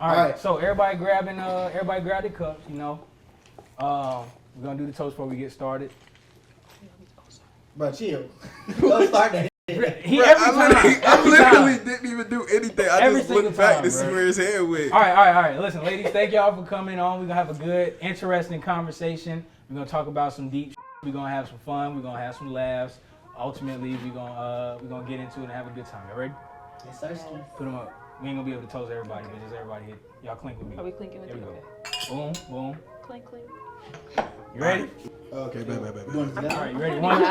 All right. So everybody grab the cups. You know, we're gonna do the toast before we get started. Bro, chill. Don't start that. I literally didn't even do anything. I Every just looked single back time, to see bro. where his hand went. All right. Listen, ladies, thank y'all for coming on. We're gonna have a good, interesting conversation. We're gonna talk about some deep. We're gonna have some fun. We're gonna have some laughs. Ultimately, we're gonna get into it and have a good time. Y'all ready? Yes, sir. Put them up. We ain't gonna be able to toast everybody, but just everybody hit. Y'all clink with me. Are we clinking with Here we you? go. Okay. Boom. Clink, clink. You ready? Okay, bad. Doing All it right, you ready? 1, 2,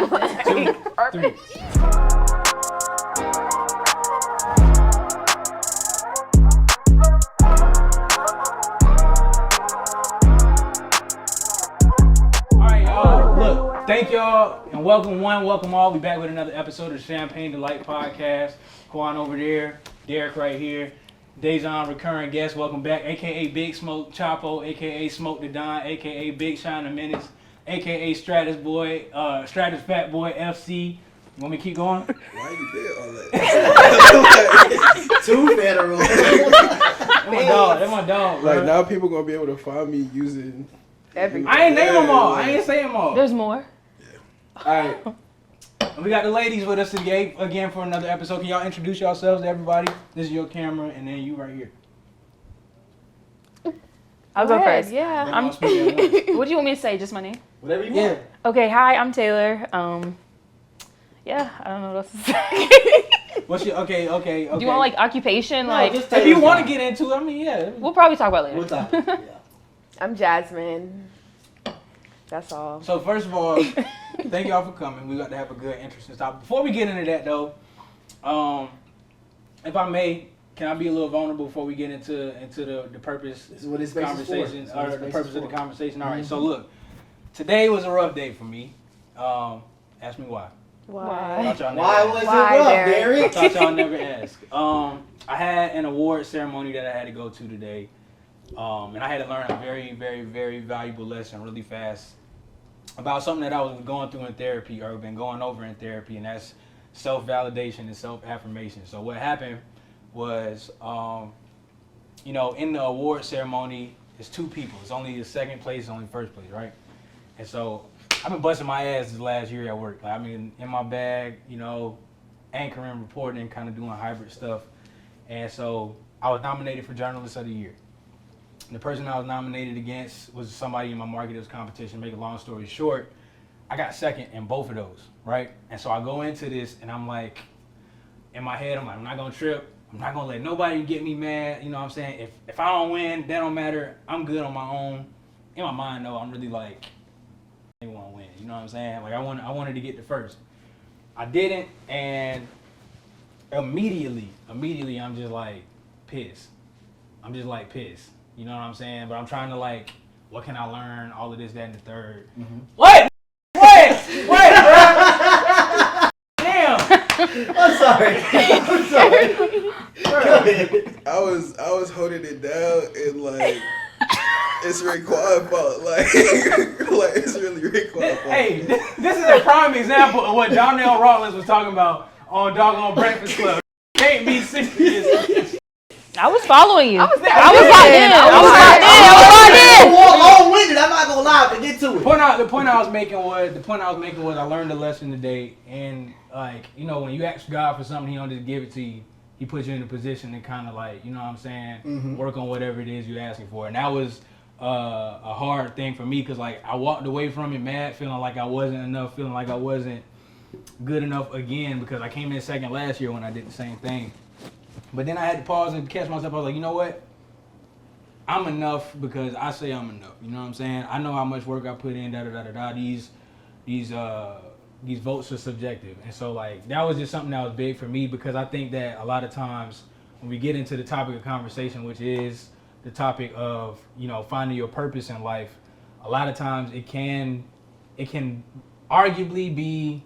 3. All right, y'all. Look, thank y'all and welcome welcome all. We back with another episode of the Champagne Delight Podcast. Quan over there, Derek right here. Dejan, recurring guest, welcome back, aka Big Smoke Chapo, aka Smoke the Don, aka Big Shine the Menace, aka Stratus Boy, Stratus Fat Boy FC. Want me to keep going? Why you did all that? Too federal. That's my dog, bro. Like now people gonna be able to find me using Everything. I ain't name them all. I ain't say them all. There's more. All right. We got the ladies with us today again for another episode. Can y'all introduce yourselves to everybody? This is your camera, and then you right here. I'll go first. Y'all Yeah. gonna speak at once. What do you want me to say? Just my name? Whatever you Yeah. want. Okay. Hi, I'm Taylor. Yeah. I don't know what else to say. What's your okay? Do you want like occupation? No, like just If you want to get into it, I mean, yeah. we'll probably talk about it later. We'll talk. Yeah. I'm Jasmine. That's all. So first of all, thank y'all for coming. We got to have a good, interesting topic. Before we get into that though, if I may, can I be a little vulnerable before we get into the purpose This is what this space is for. conversation This is what or this the space purpose is of the for. conversation? All right. So look, today was a rough day for me. Ask me why. Why? Thought y'all never Why asked. was it Why, rough, Derek? Derek? I thought y'all never asked. I had an award ceremony that I had to go to today, and I had to learn a very, very, very valuable lesson really fast about something that I was going through in therapy or been going over in therapy, and that's self-validation and self-affirmation. So what happened was, in the award ceremony, it's two people. It's only the second place, it's only first place, right? And so I've been busting my ass this last year at work. Like, I mean, in my bag, anchoring, reporting, kind of doing hybrid stuff. And so I was nominated for Journalist of the Year. The person I was nominated against was somebody in my marketers competition. Make a long story short, I got second in both of those, right? And so I go into this and I'm like, in my head, I'm like, I'm not gonna trip. I'm not gonna let nobody get me mad. You know what I'm saying? If I don't win, that don't matter. I'm good on my own. In my mind though, I'm really like, I want to win. You know what I'm saying? Like I wanted to get the first. I didn't, and immediately, I'm just like pissed. I'm just like pissed. You know what I'm saying? But I'm trying to like, what can I learn? All of this, that, and the third. Mm-hmm. What? Wait, bro. Damn. I'm sorry. Go ahead. I was holding it down and like it's Raekwon fault. Like it's really Raekwon fault. Hey, this is a prime example of what Donnell Rawlings was talking about on Doggone Breakfast Club. Can't be 60 years. I was following you. I was there. locked in. I was locked in. Long-winded. I'm not gonna lie, but get to it. The point I was making was I learned a lesson today, and like when you ask God for something, He don't just give it to you. He puts you in a position to kind of like what I'm saying, work on whatever it is you're asking for, and that was a hard thing for me because like I walked away from it mad, feeling like I wasn't enough, feeling like I wasn't good enough again because I came in second last year when I did the same thing. But then I had to pause and catch myself. I was like, you know what? I'm enough because I say I'm enough. You know what I'm saying? I know how much work I put in. These votes are subjective, and so like that was just something that was big for me because I think that a lot of times when we get into the topic of conversation, which is the topic of finding your purpose in life, a lot of times it can arguably be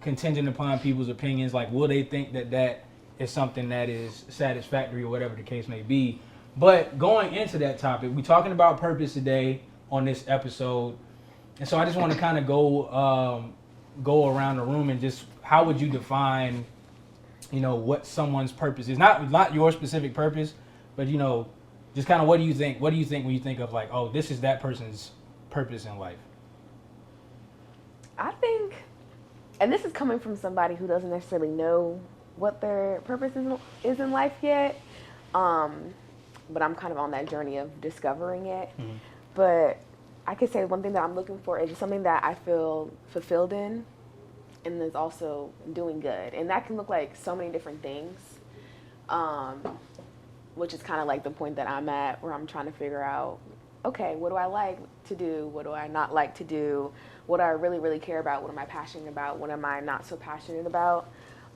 contingent upon people's opinions. Like, will they think that is something that is satisfactory or whatever the case may be. But going into that topic, we're talking about purpose today on this episode. And so I just want to kind of go around the room and just how would you define, what someone's purpose is? Not your specific purpose, but Just kind of what do you think? What do you think when you think of like, oh, this is that person's purpose in life? I think, and this is coming from somebody who doesn't necessarily know what their purpose is in life yet, but I'm kind of on that journey of discovering it. Mm-hmm. But I could say one thing that I'm looking for is just something that I feel fulfilled in, and is also doing good. And that can look like so many different things, which is kind of like the point that I'm at, where I'm trying to figure out, okay, what do I like to do? What do I not like to do? What do I really, really care about? What am I passionate about? What am I not so passionate about?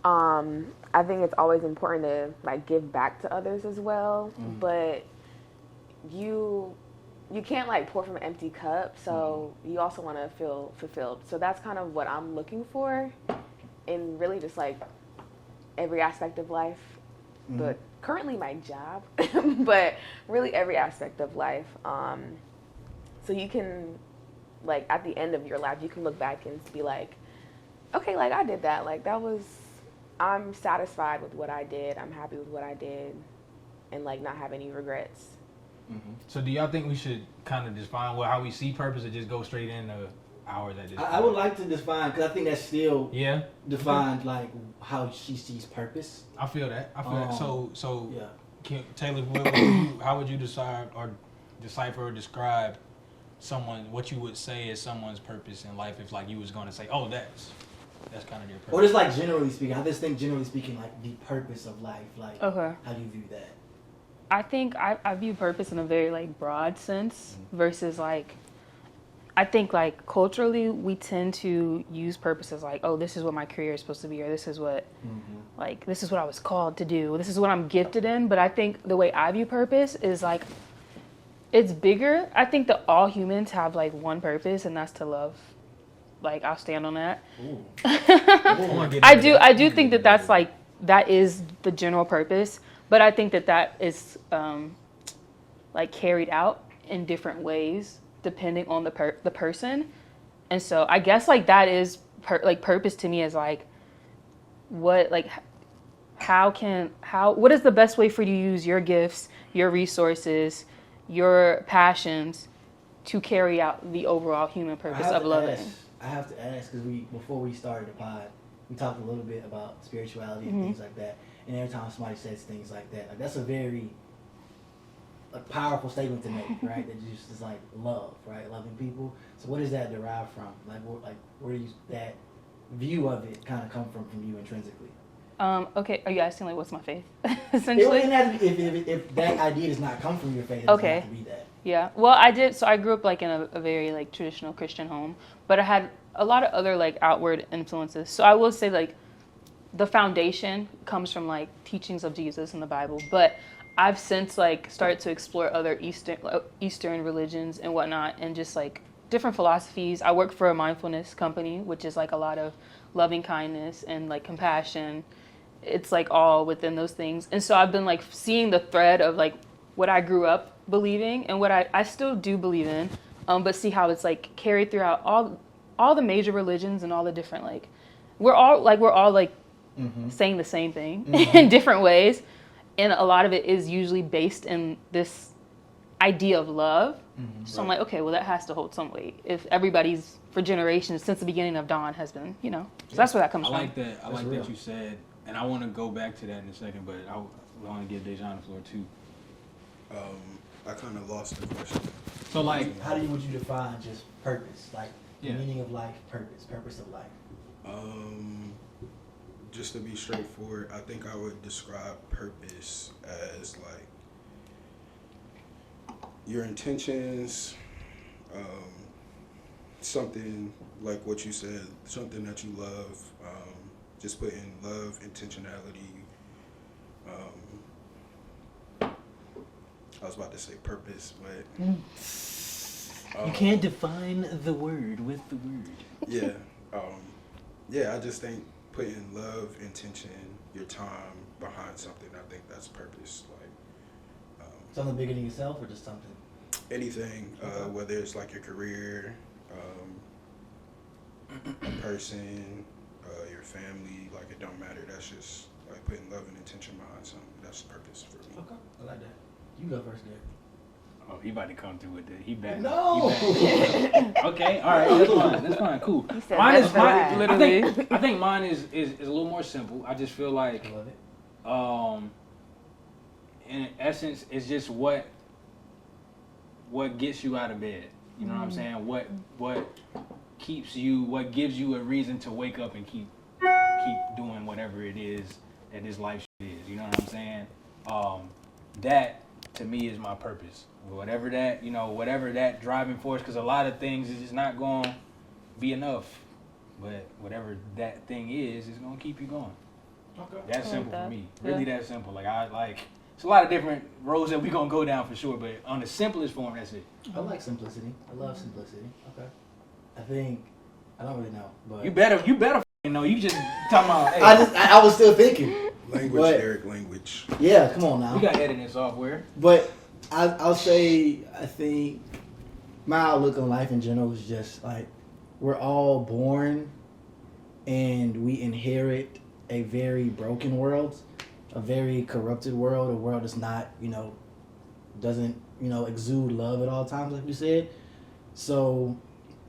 I think it's always important to like give back to others as well, but you can't like pour from an empty cup, so you also want to feel fulfilled. So that's kind of what I'm looking for in really just like every aspect of life, but currently my job, but really every aspect of life. So you can, like, at the end of your life, you can look back and be like, okay, like I did that. Like I'm satisfied with what I did. I'm happy with what I did, and like not have any regrets. So do y'all think we should kind of define how we see purpose, or just go straight into ours at this point? I would like to define, because I think that's still Yeah. defined, like how she sees purpose. I feel that. So Yeah. Taylor, how would you decide or decipher or describe what you would say is someone's purpose in life, if like you was going to say, oh, that's kind of their purpose? Or just like generally speaking, I just think generally speaking, like the purpose of life, like Okay. how do you view that? I think I view purpose in a very like broad sense versus like, I think like culturally we tend to use purpose as like, oh, this is what my career is supposed to be, or this is what like this is what I was called to do, this is what I'm gifted in. But I think the way I view purpose is like, it's bigger. I think that all humans have like one purpose, and that's to love. Like I'll stand on that. I do think that that's like, that is the general purpose, but I think that is like carried out in different ways depending on the person. And so I guess like that is purpose to me is like, what like what is the best way for you to use your gifts, your resources, your passions to carry out the overall human purpose of loving? I have to ask, because before we started the pod, we talked a little bit about spirituality and things like that. And every time somebody says things like that, like that's a very powerful statement to make, right? That just is like love, right? Loving people. So what does that derive from? Like where do that view of it kind of come from you intrinsically? Okay, are you asking like what's my faith? Essentially, It wouldn't have to be, if that idea does not come from your faith, it doesn't have to be that. Yeah. Well, I did. So I grew up like in a very like traditional Christian home, but I had a lot of other like outward influences. So I will say like the foundation comes from like teachings of Jesus in the Bible, but I've since like started to explore other Eastern religions and whatnot, and just like different philosophies. I work for a mindfulness company, which is like a lot of loving kindness and like compassion. It's like all within those things. And so I've been like seeing the thread of like what I grew up believing and what I still do believe in, but see how it's like carried throughout all the major religions and all the different like we're all like saying the same thing in different ways, and a lot of it is usually based in this idea of love. So I'm like, okay, well that has to hold some weight if everybody's for generations since the beginning of dawn has been, so that's where that comes from. I like that you said, and I want to go back to that in a second, but I want to give Dejan the floor too. I kind of lost the question. So like, how would you define just purpose, like the meaning of life, purpose of life? Just to be straightforward, I think I would describe purpose as like your intentions, something like what you said, something that you love, just putting love, intentionality. I was about to say purpose, but you can't define the word with the word. Yeah, I just think putting love, intention, your time behind something, I think that's purpose. Like something bigger than yourself, or just something? Anything, whether it's like your career, a person, your family, like it don't matter. That's just like putting love and intention behind something. That's purpose for me. Okay, I like that. You go first, Derek. Oh, he about to come through with it. He back. No. He back. Okay, all right, that's fine. That's fine. Cool. He said Mine that's is the mine. last. Literally. I think mine is a little more simple. I just feel like, I love it. in essence, it's just what gets you out of bed. You know what I'm saying? What keeps you? What gives you a reason to wake up and keep doing whatever it is that this life is. You know what I'm saying? That to me is my purpose. Whatever that driving force, because a lot of things is just not going to be enough. But whatever that thing is going to keep you going. Okay. That's I like simple that. for me. Yeah. Really that simple. It's a lot of different roads that we going to go down for sure, but on the simplest form, that's it. I like simplicity. I love simplicity. Okay. I don't really know, but You better f***ing know. You just talking about, hey, I was still thinking. Language, But- Eric, language. Yeah, come on now. we got editing software. But I'll say I think my outlook on life in general is just like we're all born and we inherit a very broken world, a very corrupted world, a world that's not, doesn't, exude love at all times, like we said. So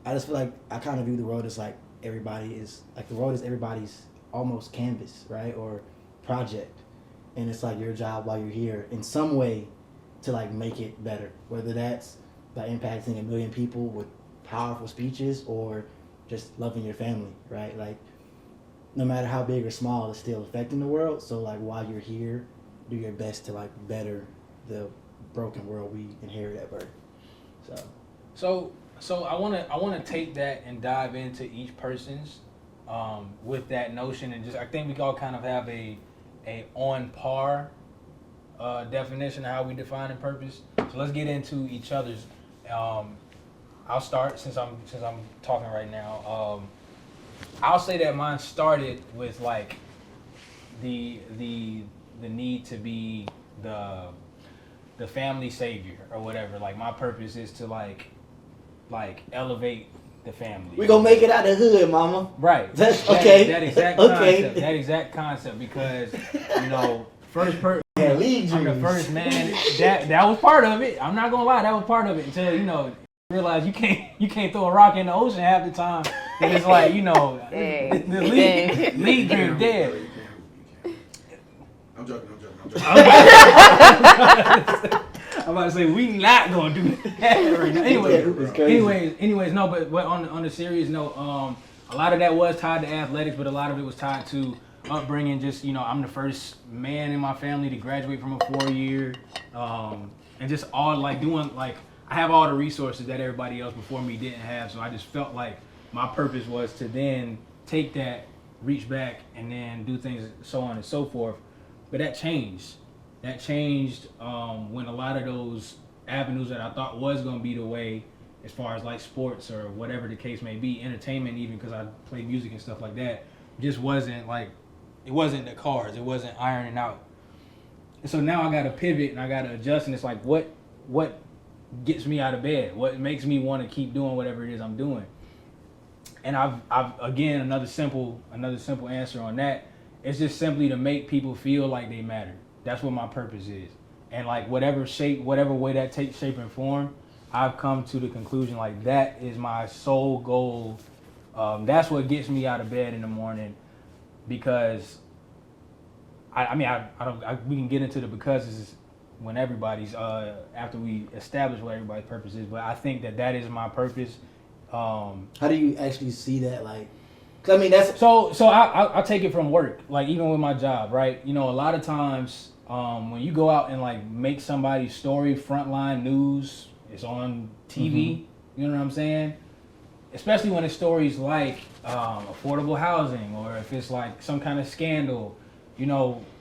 I just feel like I kind of view the world as like the world is everybody's almost canvas, right? Or project. And it's like your job while you're here in some way to like make it better, whether that's by impacting 1 million people with powerful speeches or just loving your family, right? Like no matter how big or small, it's still affecting the world. So like while you're here, do your best to like better the broken world we inherit at birth. So I wanna take that and dive into each person's with that notion, and just I think we all kind of have a on par definition of how we define purpose. So let's get into each other's. I'll start since I'm talking right now. I'll say that mine started with like the need to be the family savior or whatever. Like my purpose is to like elevate the family. We gonna make it out the hood, mama. Right. That's okay. That exact Okay. concept. That exact concept because first person. Yeah, lead I'm the dreams. first man. That was part of it. I'm not gonna lie, that was part of it until you realize you can't throw a rock in the ocean half the time. And it's like Dang. the lead dream dead. I'm joking. I'm about to say we not gonna do that right now. It's crazy. Anyways, no. But on the serious note, a lot of that was tied to athletics, but a lot of it was tied to upbringing. Just I'm the first man in my family to graduate from a 4-year, and just all like doing like I have all the resources that everybody else before me didn't have. So I just felt like my purpose was to then take that, reach back, and then do things so on and so forth. But that changed. That changed when a lot of those avenues that I thought was going to be the way, as far as like sports or whatever the case may be, entertainment even, because I play music and stuff like that, just wasn't like, it wasn't the cards. It wasn't ironing out. And so now I got to pivot and I got to adjust, and it's like, what gets me out of bed? What makes me want to keep doing whatever it is I'm doing? And I've again, another simple answer on that. It's just simply to make people feel like they matter. That's what my purpose is. And like whatever way that takes shape and form, I've come to the conclusion like that is my sole goal. That's what gets me out of bed in the morning, because we can get into the becauses when everybody's after we establish what everybody's purpose is, but I think that is my purpose. How do you actually see that? Like, 'cause I mean that's So I take it from work, like even with my job, right? A lot of times when you go out and like make somebody's story frontline news, it's on TV. You know what I'm saying? Especially when it's stories like affordable housing, or if it's like some kind of scandal.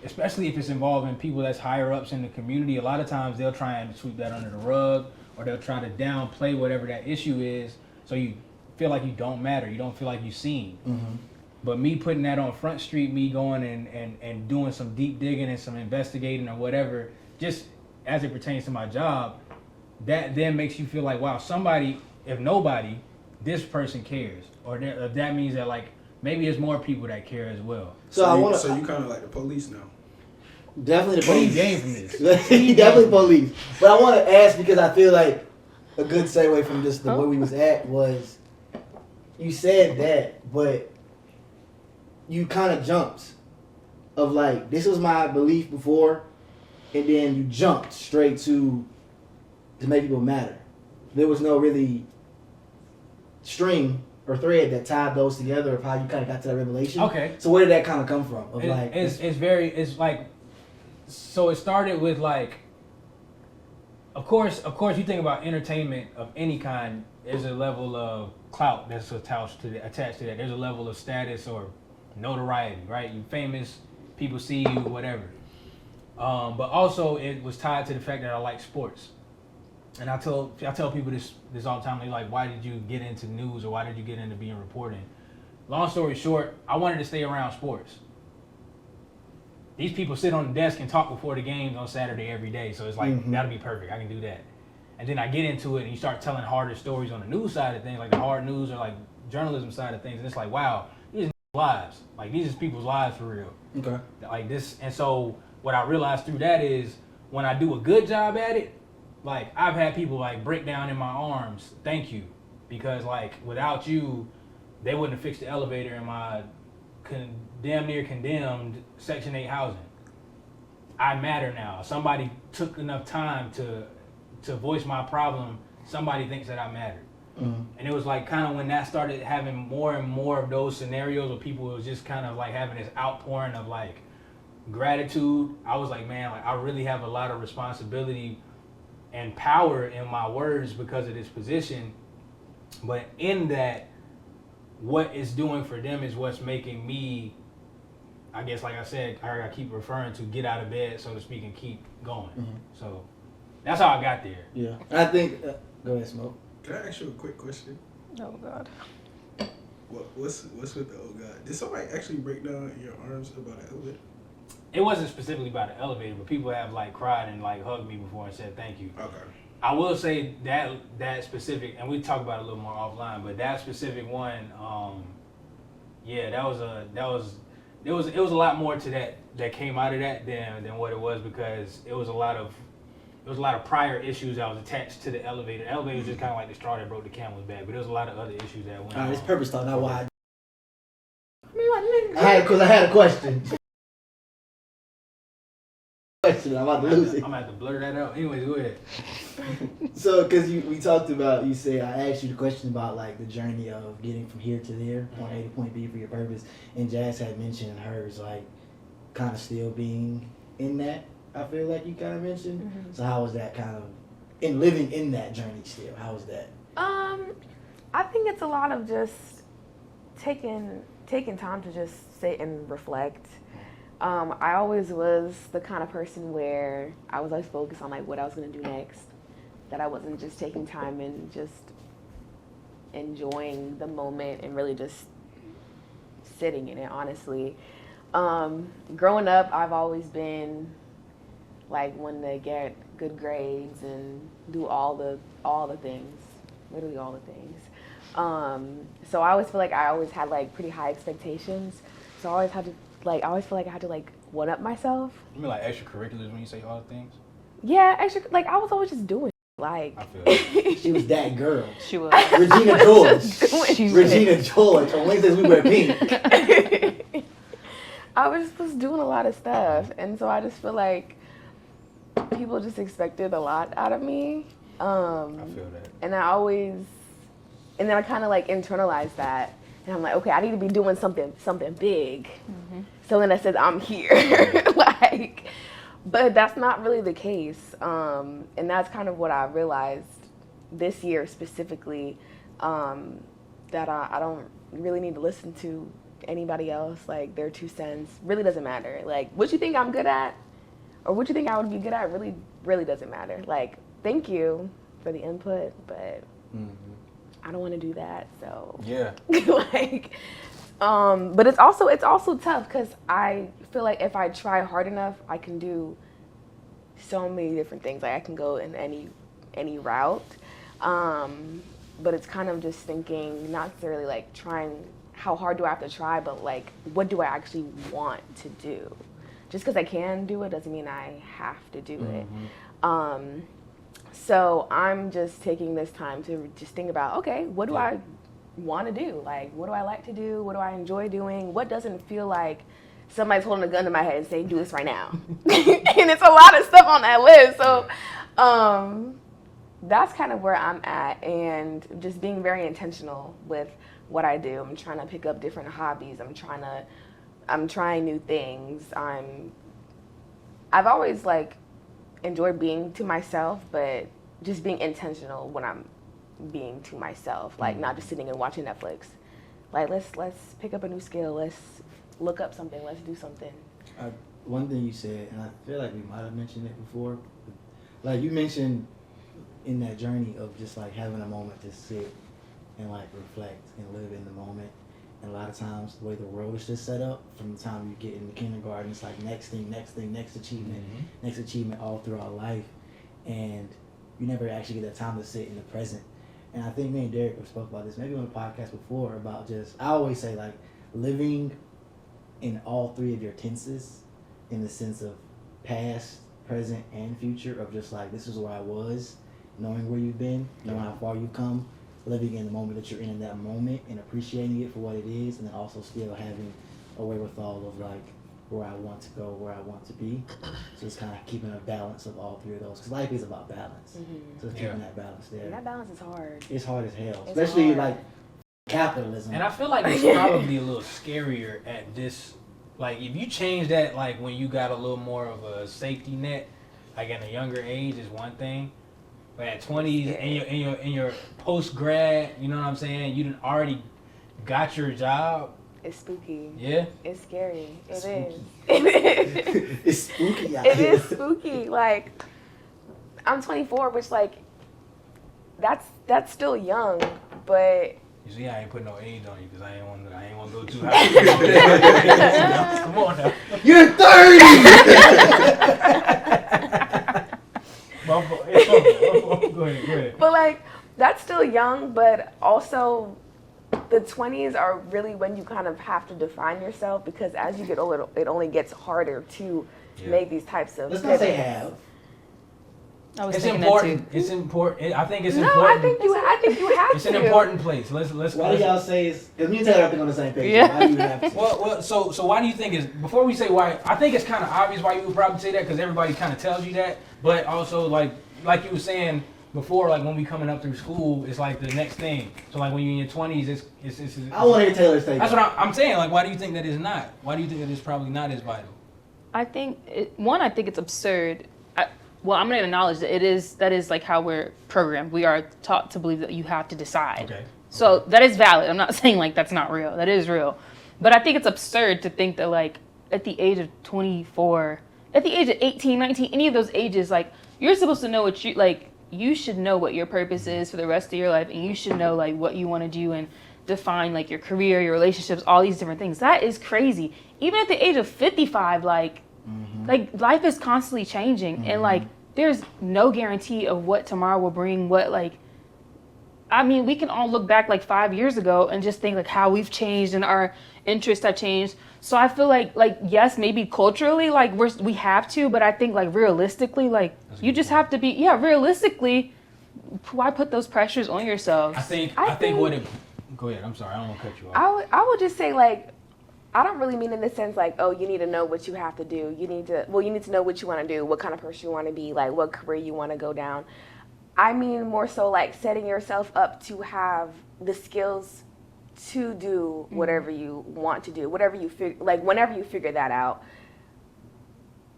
Especially if it's involving people that's higher ups in the community, a lot of times they'll try and sweep that under the rug, or they'll try to downplay whatever that issue is, so you feel like you don't matter, you don't feel like you're seen. But me putting that on Front Street, me going and doing some deep digging and some investigating or whatever, just as it pertains to my job, that then makes you feel like, wow, somebody, if nobody, this person cares. Or that means that like maybe there's more people that care as well. so I want So to. you kind of like the police now. Definitely the What do you police. gain from this? He definitely police. But I want to ask because I feel like a good segue from just the where we was at was you said that, but you kind of jumped of like this was my belief before, and then you jumped straight to make people matter. There was no really string or thread that tied those together of how you kind of got to that revelation. Okay. So where did that kind of come from? Of It's like, so it started with like, of course you think about entertainment of any kind, there's a level of clout that's attached to that. There's a level of status or notoriety, right? You famous, people see you, whatever. But also it was tied to the fact that I like sports. And I tell people this all the time. They're like, why did you get into news or why did you get into being reporting? Long story short, I wanted to stay around sports. These people sit on the desk and talk before the games on Saturday every day. So it's like, that'll be perfect. I can do that. And then I get into it and you start telling harder stories on the news side of things, like the hard news or like journalism side of things. And it's like, wow, these are lives. Like these is people's lives for real. okay. Like this. And so what I realized through that is when I do a good job at it, like I've had people like break down in my arms, thank you, because like without you, they wouldn't have fixed the elevator in my damn near condemned Section 8 housing. I matter now. Somebody took enough time to voice my problem. Somebody thinks that I matter. Mm-hmm. And it was like kind of when that started having more and more of those scenarios where people was just kind of like having this outpouring of like gratitude. I was like, man, like I really have a lot of responsibility and power in my words because of this position. But in that, what it's doing for them is what's making me, I guess, like I said, I keep referring to get out of bed, so to speak, and keep going. Mm-hmm. So that's how I got there. Yeah. I think. Go ahead, Smoke. Can I ask you a quick question? Oh God. What's with the oh god? Did somebody actually break down your arms about an elevator? It wasn't specifically about the elevator, but people have like cried and like hugged me before and said thank you. Okay. I will say that specific, and we talk about it a little more offline, but that specific one, yeah, it was a lot more to that came out of that than what it was, because it was a lot of prior issues that was attached to the elevator. The elevator was just kind of like the straw that broke the camel's back, but there was a lot of other issues that went All right, on. it's purpose thought, not why. I had a question. I'm about to lose it. I'm gonna have to blur that out. Anyways, go ahead. So, because we talked about, you said, I asked you the question about like the journey of getting from here to there, point A to point B for your purpose, and Jazz had mentioned hers, like kind of still being in that. I feel like you kind of mentioned. Mm-hmm. So how was that kind of in living in that journey still? How was that? I think it's a lot of just taking time to just sit and reflect. I always was the kind of person where I was always focused on like what I was going to do next, that I wasn't just taking time and just enjoying the moment and really just sitting in it, honestly. Growing up, I've always been like one to get good grades and do all the things, literally all the things. So I always feel like I always had like pretty high expectations. So I always had to I always feel like I had to like one up myself. You mean like extracurriculars when you say all the things? Yeah, I was always just doing like. I feel that. She was that girl. She was. Regina George. She Regina George. On Wednesdays we wear pink. I was just doing a lot of stuff, and so I just feel like people just expected a lot out of me. I feel that. And then I kind of like internalized that, and I'm like, okay, I need to be doing something big. Mm-hmm. So then I said, I'm here, like, but that's not really the case. And that's kind of what I realized this year specifically, that I don't really need to listen to anybody else, like their 2 cents really doesn't matter. Like what you think I'm good at or what you think I would be good at really doesn't matter. Like, thank you for the input, but I don't want to do that. So Yeah. like, but it's also tough because I feel like if I try hard enough, I can do so many different things. Like I can go in any route. But it's kind of just thinking, not necessarily like trying, how hard do I have to try, but like, what do I actually want to do? just because I can do it doesn't mean I have to do it. So I'm just taking this time to just think about, okay, what do I want to do? Like, what do I like to do? What do I enjoy doing? What doesn't feel like somebody's holding a gun to my head and saying, do this right now? And it's a lot of stuff on that list. So that's kind of where I'm at, and just being very intentional with what I do. I'm trying to pick up different hobbies. I'm trying new things. I've always like enjoyed being to myself, but just being intentional when I'm being to myself, like not just sitting and watching Netflix. Like let's pick up a new skill. Let's look up something. Let's do something. One thing you said, and I feel like we might have mentioned it before, like you mentioned in that journey of just like having a moment to sit and like reflect and live in the moment. And a lot of times the way the world is just set up, from the time you get into kindergarten, it's like next thing, next achievement all throughout life. And you never actually get that time to sit in the present. And I think me and Derek have spoke about this maybe on the podcast before about just, I always say like living in all three of your tenses, in the sense of past, present, and future, of just like, this is where I was, knowing where you've been, knowing how far you've come, living in the moment that you're in that moment and appreciating it for what it is, and then also still having a wherewithal of like where I want to go, where I want to be. So it's kind of keeping a balance of all three of those, because life is about balance. So it's keeping that balance there. And that balance is hard. It's hard as hell, It's especially hard. like capitalism. And I feel like it's probably a little scarier at this. Like, if you change that, like when you got a little more of a safety net, like in a younger age, is one thing. But at 20s, in your post grad, you know what I'm saying? You done already got your job. It's spooky. Yeah. It's scary. It is. Spooky. It is. It's spooky out It here. is spooky. Like, I'm 24, which like, that's still young, but You see, I ain't put no age on you because I ain't want to go too high. Come on now. You're 30! Go ahead. But like, that's still young, but also the 20s are really when you kind of have to define yourself, because as you get older, it only gets harder to make these types of Let's not say pivots. have. I was It's thinking important. that too. It's important. I think it's No, important. I think you have It's to. an important place. Let's Why do y'all say it's, because me and Taylor I think on the same page. Yeah. Why do you have to? Well, so why do you think is, before we say why, I think it's kind of obvious why you would probably say that, because everybody kind of tells you that, but also like you were saying before, like when we coming up through school, it's like the next thing. So like when you're in your 20s, it's I want to hear Taylor's take. that's what I'm saying. Like, why do you think that is not? Why do you think that is probably not as vital? I think I think it's absurd. Well, I'm going to acknowledge that that is like how we're programmed. We are taught to believe that you have to decide. Okay. So that is valid. I'm not saying like that's not real. That is real. But I think it's absurd to think that like at the age of 24, at the age of 18, 19, any of those ages, like you're supposed to know what you should know what your purpose is for the rest of your life, and you should know like what you want to do and define like your career, your relationships, all these different things. That is crazy. Even at the age of 55, like life is constantly changing, and like there's no guarantee of what tomorrow will bring. I mean, we can all look back like 5 years ago and just think like how we've changed and our interests have changed. So I feel like yes, maybe culturally like we have to, but I think like realistically, like you just have to be realistically. Why put those pressures on yourselves? I think what it. Go ahead. I'm sorry. I don't want to cut you off. I would just say like, I don't really mean in the sense like, oh, you need to know what you have to do. You need to know what you want to do, what kind of person you want to be, like what career you want to go down. I mean more so like setting yourself up to have the skills to do whatever you want to do, whatever you whenever you figure that out.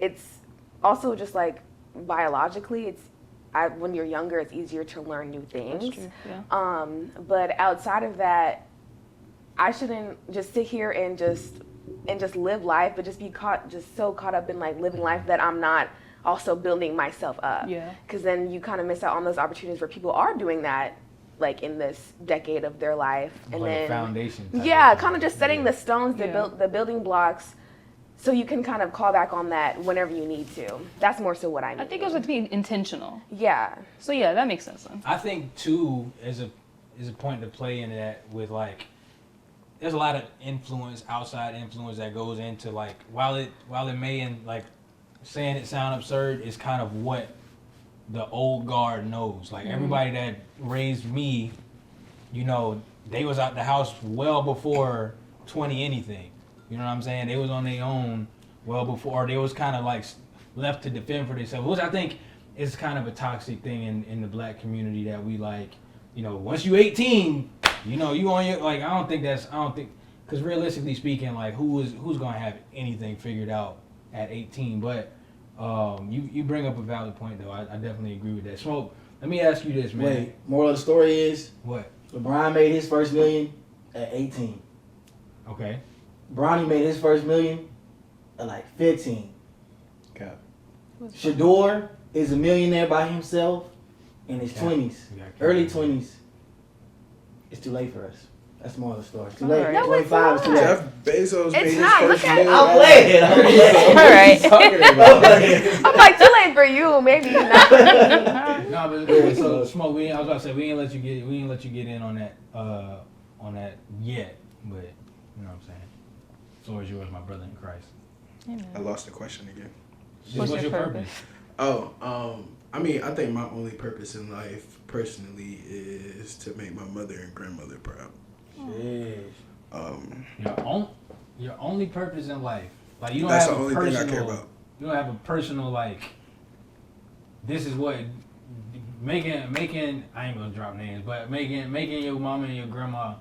It's also just like biologically, when you're younger, it's easier to learn new things. That's true, yeah. But outside of that, I shouldn't just sit here and just live life, but just be so caught up in like living life that I'm not also building myself up. Yeah. Because then you kind of miss out on those opportunities where people are doing that, like in this decade of their life, and Like a then foundation. yeah, kind of just setting the stones, Yeah. the building blocks, so you can kind of call back on that whenever you need to. That's more so what I mean. I think it was like to be intentional. Yeah. So yeah, that makes sense then. I think too, is a point to play in that with like, there's a lot of influence, outside influence that goes into like while it may and like saying it sound absurd, is kind of what the old guard knows. Like everybody that raised me, you know, they was out the house well before 20 anything. You know what I'm saying? They was on their own well before. They was kind of like left to defend for themselves, which I think is kind of a toxic thing in the black community, that we like, you know, once you 18, you know, you on your, like, I don't think, because realistically speaking, like, who's gonna have anything figured out at 18? But you bring up a valid point, though. I definitely agree with that. Smoke, let me ask you this, man. Wait, moral of the story is What? LeBron made his first million at 18. Okay. Bronny made his first million at like 15. Cap. Shador is a millionaire by himself in his Cap. 20s, You got cap. early 20s. It's too late for us. That's the moral of the story. It's too All late. right. No, it's 25 is too not. late. Jeff Bezos It's made his not. first Look at- million. I'm playing. I'm playing. All right. I'm like, too late for you, maybe not. No, but okay, so Smoke, I was about to say we ain't let you get in on that yet, but you know what I'm saying. Floor is yours, my brother in Christ. I lost the question again. What's your purpose? Oh, I mean, I think my only purpose in life, personally, is to make my mother and grandmother proud. Your only purpose in life, like you don't That's have the a only personal, thing I care about. You don't have a personal like. This is what making. I ain't gonna drop names, but making your mama and your grandma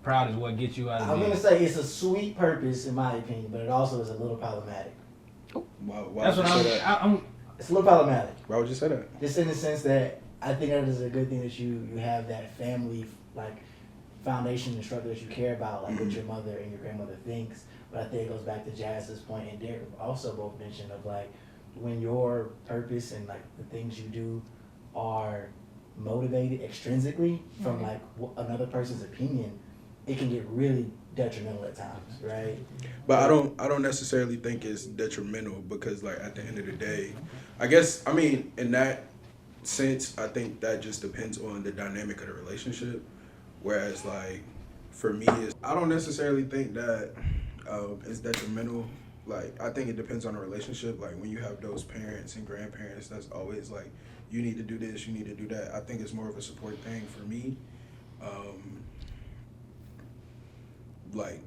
proud is what gets you out of I'm bed. gonna say it's a sweet purpose in my opinion, but it also is a little problematic. Why That's would what you say that? I'm. It's a little problematic. Why would you say that? Just in the sense that I think that is a good thing that you have that family like foundation and structure that you care about, like what your mother and your grandmother thinks. But I think it goes back to Jazz's point, and Derek also both mentioned of like when your purpose and like the things you do are motivated extrinsically from like another person's opinion, it can get really detrimental at times, right? But I don't necessarily think it's detrimental, because like at the end of the day, I guess, I mean, in that sense, I think that just depends on the dynamic of the relationship. Whereas like for me, I don't necessarily think that it's detrimental. Like I think it depends on the relationship. Like when you have those parents and grandparents, that's always like, you need to do this, you need to do that. I think it's more of a support thing for me. Like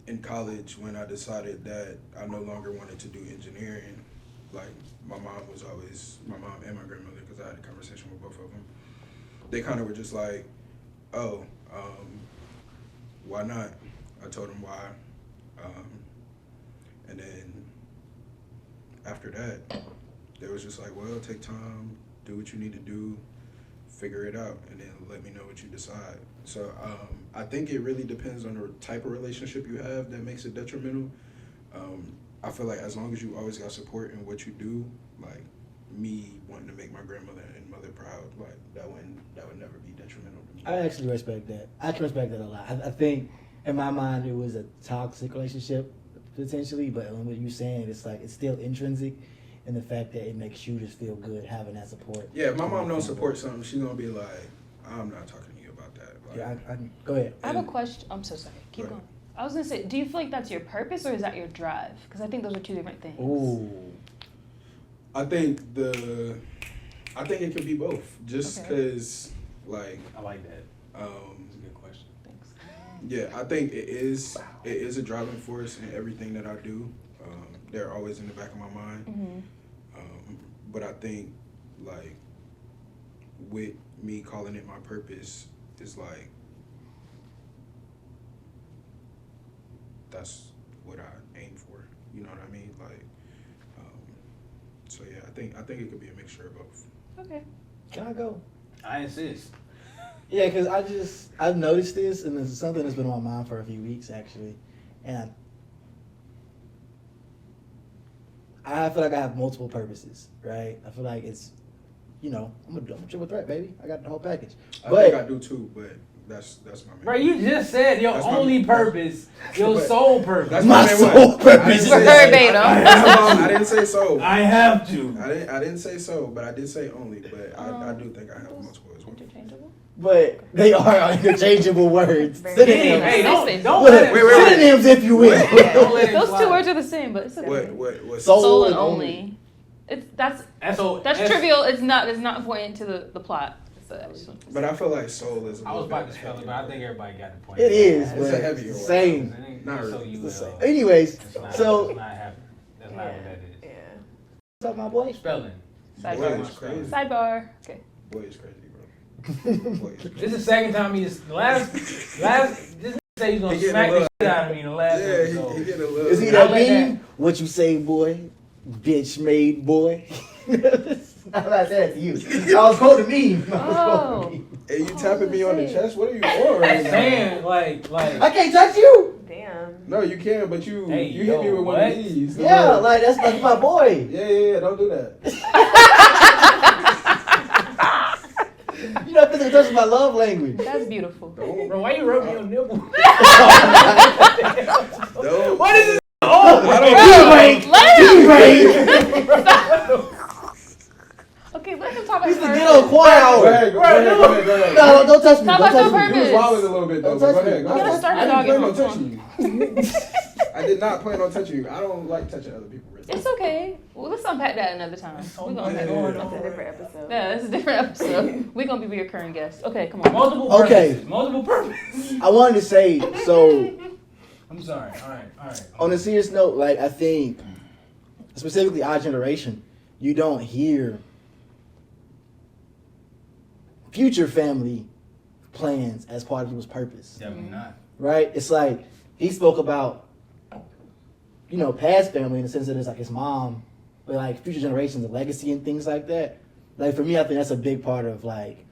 in college, when I decided that I no longer wanted to do engineering, like my mom and my grandmother, because I had a conversation with both of them, they kind of were just like, oh, why not? I told them why. And then after that, they was just like, well, take time, do what you need to do, figure it out, and then let me know what you decide. So I think it really depends on the type of relationship you have that makes it detrimental. I feel like as long as you always got support in what you do, like me wanting to make my grandmother and mother proud, like that would never be detrimental to me. I actually respect that. I can respect that a lot. I think in my mind it was a toxic relationship potentially, but what you're saying, it's like it's still intrinsic in the fact that it makes you just feel good having that support. Yeah, if my mom don't support something, she's gonna be like, I'm not talking to you about that. Like, Yeah, I go ahead. I have a question. I'm so sorry. Keep Go going. ahead. I was gonna say, do you feel like that's your purpose or is that your drive? Because I think those are two different things. Ooh. I think it could be both. Just Okay. because, like, I like that. That's a good question. Thanks. yeah, I think it is a driving force in everything that I do. They're always in the back of my mind. Mm-hmm. But I think, like, with me calling it my purpose, is like, that's what I aim for. You know what I mean? Like, so yeah, I think it could be a mixture of both. Okay. Can I go? I insist. Yeah, because I've noticed this, and this is something that's been on my mind for a few weeks actually, and I feel like I have multiple purposes, right? I feel like it's, I'm a triple threat, baby. I got the whole package. I But think I do too, but that's my main. Bro, you just said your That's my- only purpose, your sole purpose. That's My main sole one. purpose I didn't is- say- Verbatim. I didn't say so. I have to. I didn't say so, but I did say only. But I do think I have multiple as well. Interchangeable. but they are interchangeable words. Very Synonyms. Hey, Wait, don't let wait, it. wait. Synonyms, if you will. Don't let it Those fly. two words are the same, but it's okay. What? Soul and and only. That's That's trivial. It's not important to the plot. So I just want to But say. I feel like soul is. I was about to spell it, but I think everybody got the point. It is, It's but a heavier it's word. the same. It ain't Not so really. you It's the will. same. Anyways, It's not- so it's not happening. That's not what that is. Yeah. what's up, my boy? Spelling. Boy Sidebar. is crazy. Sidebar. Okay. Boy is crazy, bro. Boy is crazy. This is the second time this say he's gonna He getting smack a the little- shit out of me in the last Yeah, episode. he getting a little. Is he I'll that let mean? What you say, boy? Bitch made boy. I'm not saying that to you. I was quoting me. Oh. Hey, you Oh, tapping me on the say. chest? What are you on right now? Saying like I can't touch you. Damn. No, you can, but you Hey, you hit me yo, with one what? of these. Yeah, like that's my boy. Yeah, don't do that. You know, physically touch is my love language. That's beautiful. Don't. bro, why you rub me on nipple? Don't. What is this? Oh, I don't He Let him. right. Okay, let him talk about He's the his get on choir Go hour. ahead, go ahead, go ahead, go ahead. No, don't touch me. Talk Don't about your touch me. purpose. You was wilding a little bit though. Don't But touch go ahead, me. go You ahead. gotta start I the didn't plan on dog touching you. I did not plan on touching you. I don't like touching other people. Really. It's okay. Well, let's unpack that another time. We're gonna Yeah. That's a different episode. Yeah, this is a different episode. We're gonna be reoccurring guests. Okay, come on. Multiple Okay. purposes. Multiple purposes. I wanted to say, so I'm sorry. All right. on a serious note, like I think specifically our generation, you don't hear future family plans as part of people's purpose. Definitely not. Right? It's like he spoke about, you know, past family in the sense that it's like his mom, but like future generations of legacy and things like that. Like for me, I think that's a big part of like,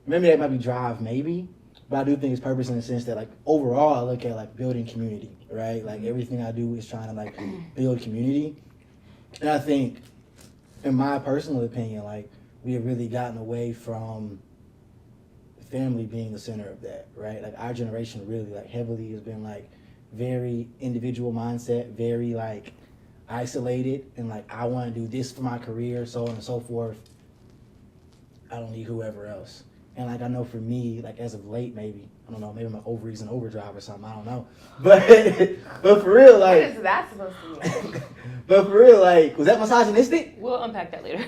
maybe that might be drive, maybe, but I do think it's purpose in the sense that like overall I look at like building community, right? Like everything I do is trying to like build community. And I think, in my personal opinion, like we have really gotten away from family being the center of that, right? Like our generation really like heavily has been like very individual mindset, very like isolated, and like I want to do this for my career, so on and so forth. I don't need whoever else. And like I know for me, like as of late, maybe I don't know, maybe my ovaries in overdrive or something. I don't know, but but for real, What like, is that supposed to mean? but for real, like, was that misogynistic? We'll unpack that later.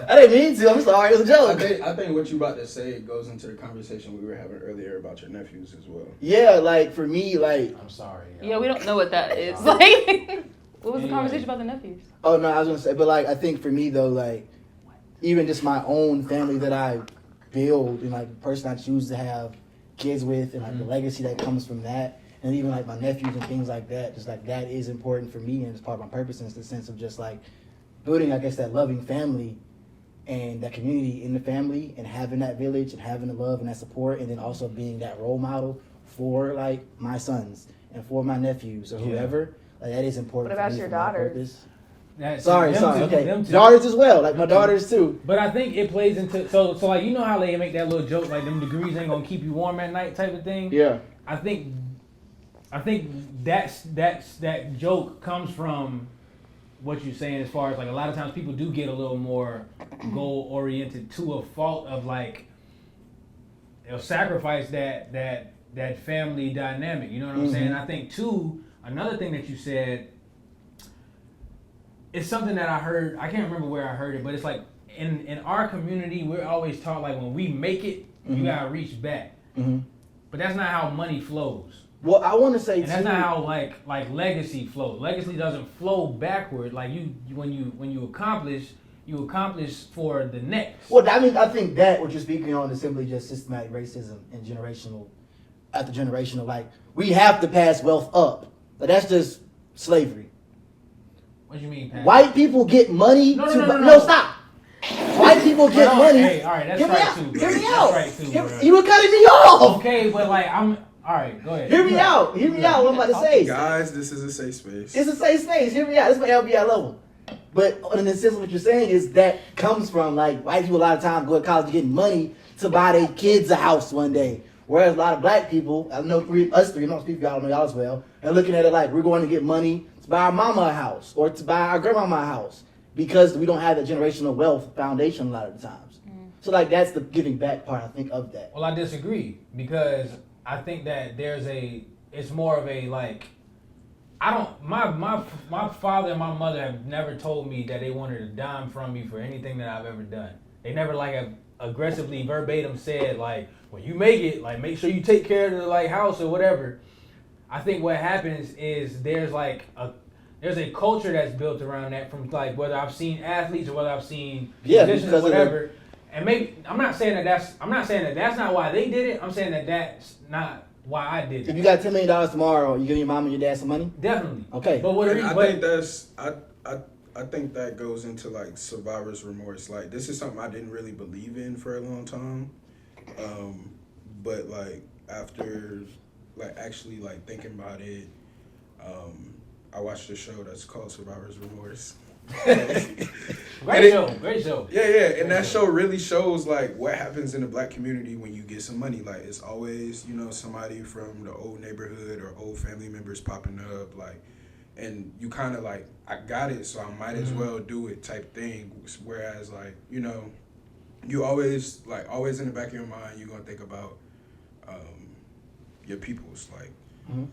I didn't mean to. I'm sorry, it was a joke. I think what you about to say goes into the conversation we were having earlier about your nephews as well. Yeah, like for me, like, I'm sorry. Yeah, we don't know what that is. Like, what was the Anyway. conversation about the nephews? oh no, I was gonna say, but like I think for me though, like even just my own family that I build and like the person I choose to have kids with and like the legacy that comes from that, and even like my nephews and things like that, just like that is important for me and it's part of my purpose in the sense of just like building, I guess, that loving family and that community in the family and having that village and having the love and that support, and then also being that role model for like my sons and for my nephews or Yeah. whoever. Like that is important. What for about me your for my daughters? purpose. That's- Sorry, them sorry. two, Okay, them two. daughters as well. Like my Them two. daughters too. But I think it plays into so like you know how they make that little joke like them degrees ain't gonna keep you warm at night type of thing. Yeah. I think that joke comes from what you're saying as far as like a lot of times people do get a little more goal oriented to a fault of like they'll sacrifice that family dynamic. You know what I'm saying? I think too, another thing that you said is something that I heard, I can't remember where I heard it, but it's like in our community we're always taught like when we make it, you gotta reach back. Mm-hmm. But that's not how money flows. Well, I want to say And that's too. not how like legacy flows. Legacy doesn't flow backward. Like when you accomplish for the next. Well, I mean, I think that what you're speaking on is simply just systematic racism and generational, after generational. Like we have to pass wealth up, but that's just slavery. What do you mean, Pat? White people get money No, no, to. no, no, No, no. stop. White people get Hold on. money. Hey, all right, that's Hear me right out. too, bro. Hear me That's out. right too, bro. You were cutting me off. Okay, but like I'm all right. Go ahead. Hear me out. Hear me out. What I'm about to say. Guys, this is a safe space. It's a safe space. Hear me out. This is my LBI level. But in the sense of what you're saying is that comes from like white people a lot of times go to college getting money to buy their kids a house one day. Whereas a lot of black people, I know us three, I don't speak for y'all, I know y'all as well, and looking at it like we're going to get money to buy our mama a house or to buy our grandmama a house because we don't have that generational wealth foundation a lot of the times. So like that's the giving back part, I think, of that. Well, I disagree because I think that it's more of a like, I don't, my father and my mother have never told me that they wanted a dime from me for anything that I've ever done. They never like have aggressively verbatim said like, when you make it, like make sure you take care of the like house or whatever. I think what happens is there's a culture that's built around that from like whether I've seen athletes or whether I've seen musicians because or of whatever. And maybe I'm not saying that that's not why they did it. I'm saying that that's not why I did If it. you got $10 million tomorrow, you give your mom and your dad some money? Definitely. Okay. But what And are I but, think that's I think that goes into like survivor's remorse. Like this is something I didn't really believe in for a long time, but like after like actually like thinking about it, I watched a show that's called Survivor's Remorse. great show. Yeah, and that show really shows like what happens in the black community when you get some money. Like it's always, you know, somebody from the old neighborhood or old family members popping up, like, and you kind of like, I got it, so I might as well do it type thing. Whereas like, you know, you always in the back of your mind, you're gonna think about your people's like.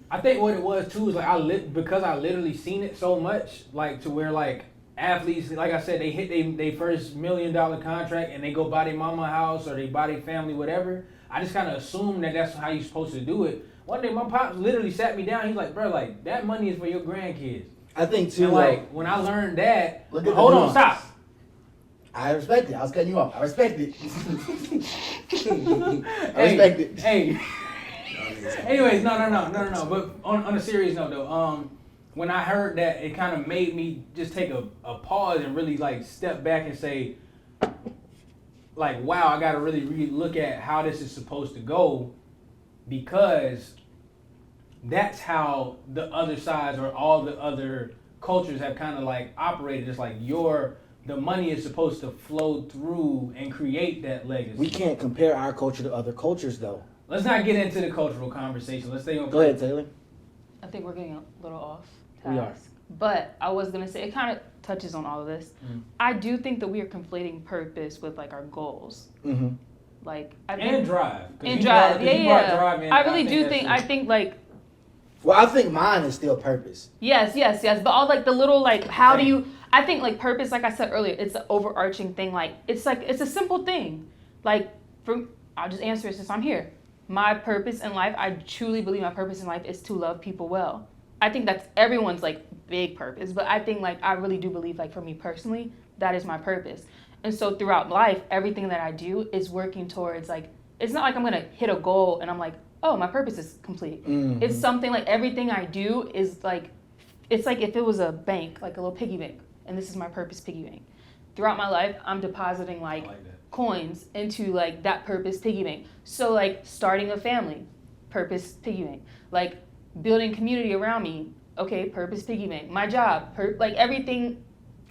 I think what it was too is like because I literally seen it so much, like to where like athletes, like I said, they hit they first $1 million contract and they go buy their mama a house or they buy their family whatever. I just kind of assumed that that's how you're supposed to do it. One day my pops literally sat me down. He's like, bro, like that money is for your grandkids. I think too. And like when I learned that, Look at the hold on, nuance. stop. I respect it. I was cutting you off. I respect it. I Hey, respect it. hey. Anyways, no. But on a serious note though, when I heard that, it kind of made me just take a pause and really like step back and say, like, wow, I got to really look at how this is supposed to go, because that's how the other sides or all the other cultures have kind of like operated. It's like the money is supposed to flow through and create that legacy. We can't compare our culture to other cultures, though. Let's not get into the cultural conversation. Let's stay on. Go ahead, Taylor. I think we're getting a little off We are. task. But I was gonna say it kind of touches on all of this. I do think that we are conflating purpose with like our goals. Mm-hmm. Like I And think drive. 'Cause and you drive, brought- 'cause you brought yeah. drive in, I really do that's think. it. I think like Well, I think mine is still purpose. yes. But all like the little like how do you? I think like purpose, like I said earlier, it's an overarching thing. Like it's a simple thing. Like I'll just answer it since I'm here. My purpose in life, I truly believe my purpose in life is to love people well. I think that's everyone's like big purpose, but I think like I really do believe like for me personally, that is my purpose. And so throughout life, everything that I do is working towards like, it's not like I'm gonna hit a goal and I'm like, oh, my purpose is complete. Mhm. It's something like everything I do is like, it's like if it was a bank, like a little piggy bank, and this is my purpose piggy bank. Throughout my life, I'm depositing like I like that. coins into like that purpose piggy bank. So like starting a family, purpose piggy bank. Like building community around me, okay, purpose piggy bank. My job, like everything,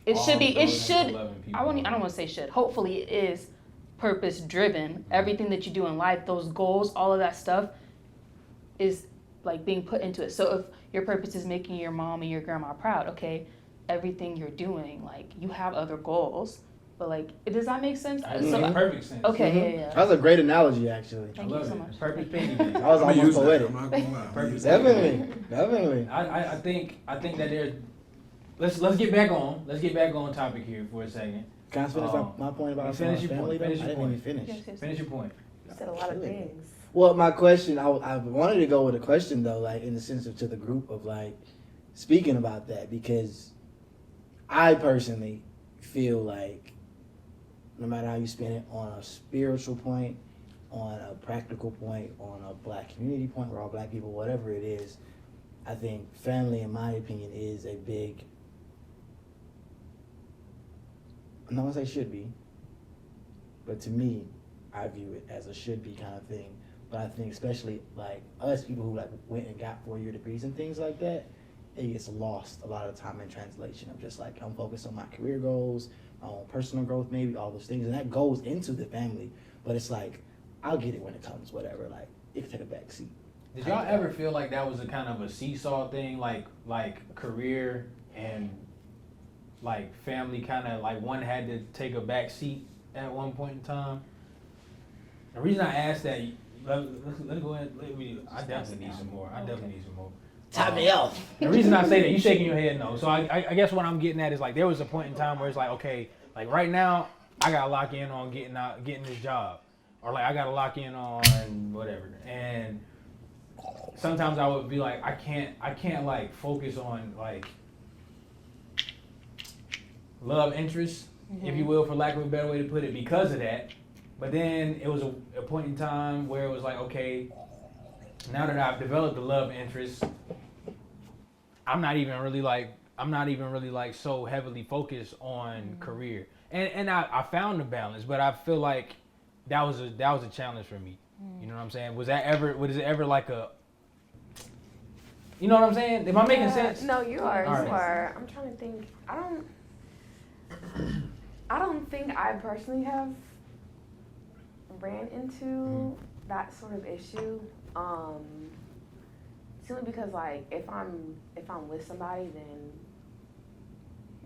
it All should be. It goes into should. loving people. I don't want to say should. Hopefully, it is purpose driven. Everything that you do in life, those goals, all of that stuff, is like being put into it. So if your purpose is making your mom and your grandma proud, okay, everything you're doing, like you have other goals, but like, does that make sense? That makes So- perfect sense. okay, yeah. That's a great analogy, actually. I Thank you love so it. much. Perfect piggy bank. I was I'ma almost use that, poetic. I'm not gonna lie. I'ma Perfect. use that. Definitely. I think that there's. Let's get back on topic here for a second. Can I finish my point about finish your family? point, though? finish I your didn't point. even finish. Yes, yes. Finish your point. You said a lot of things. Well, my question, I wanted to go with a question though, like in the sense of to the group of like speaking about that, because I personally feel like no matter how you spin it, on a spiritual point, on a practical point, on a black community point, we're all black people, whatever it is, I think family, in my opinion, is a big, I'm not gonna say should be, but to me, I view it as a should be kind of thing. But I think especially like us people who like went and got 4-year degrees and things like that, it gets lost a lot of time in translation of just like I'm focused on my career goals, my own personal growth, maybe all those things, and that goes into the family. But it's like I'll get it when it comes, whatever. Like it can take a back seat. Did y'all ever feel like that was a kind of a seesaw thing, like career and like family, kind of like one had to take a back seat at one point in time. The reason I asked that, let's go ahead. I definitely need some more. Top me off. The reason I say that, you shaking your head no. So I guess what I'm getting at is like there was a point in time where it's like, okay, like right now I gotta lock in on getting this job, or like I gotta lock in on whatever. And sometimes I would be like, I can't like focus on like love interest, if you will, for lack of a better way to put it, because of that. But then it was a point in time where it was like, okay, now that I've developed a love interest, I'm not even really like so heavily focused on career. And I found the balance, but I feel like that was a challenge for me. You know what I'm saying? Was it ever like a, you know what I'm saying? Am I making sense? No, you are. All You right. are. I'm trying to think. I don't think I personally have ran into that sort of issue. Simply because like if I'm with somebody, then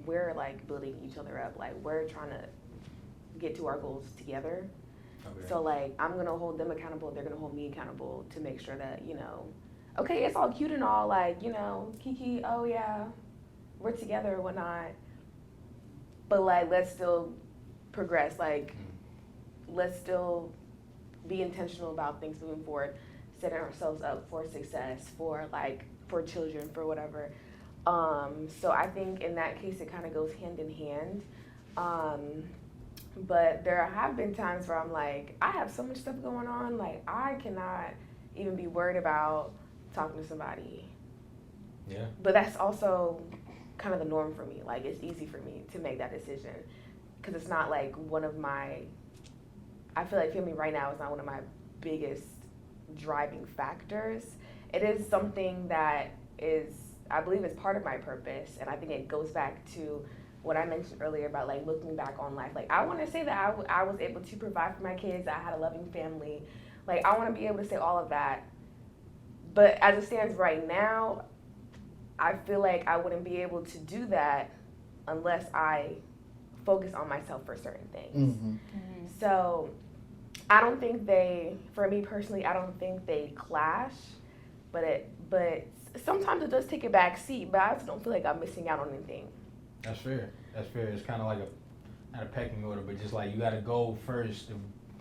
we're like building each other up. Like we're trying to get to our goals together. Okay. So like I'm gonna hold them accountable, they're gonna hold me accountable to make sure that, you know, okay, it's all cute and all, like, you know, Kiki, oh yeah, we're together and whatnot. But like let's still progress, like let's still be intentional about things moving forward, setting ourselves up for success, for children, for whatever. So I think in that case it kind of goes hand in hand. But there have been times where I'm like, I have so much stuff going on, like I cannot even be worried about talking to somebody. Yeah. But that's also kind of the norm for me. Like it's easy for me to make that decision because it's not like one of my, I feel like family right now is not one of my biggest driving factors. It is something that is, I believe, is part of my purpose, and I think it goes back to what I mentioned earlier about like looking back on life. Like I want to say that I was able to provide for my kids. I had a loving family. Like I want to be able to say all of that. But as it stands right now, I feel like I wouldn't be able to do that unless I focus on myself for certain things. Mm-hmm. So I don't think for me personally, I don't think they clash, but sometimes it does take a back seat, but I just don't feel like I'm missing out on anything. That's fair. It's kind of like not a pecking order, but just like you got to go first to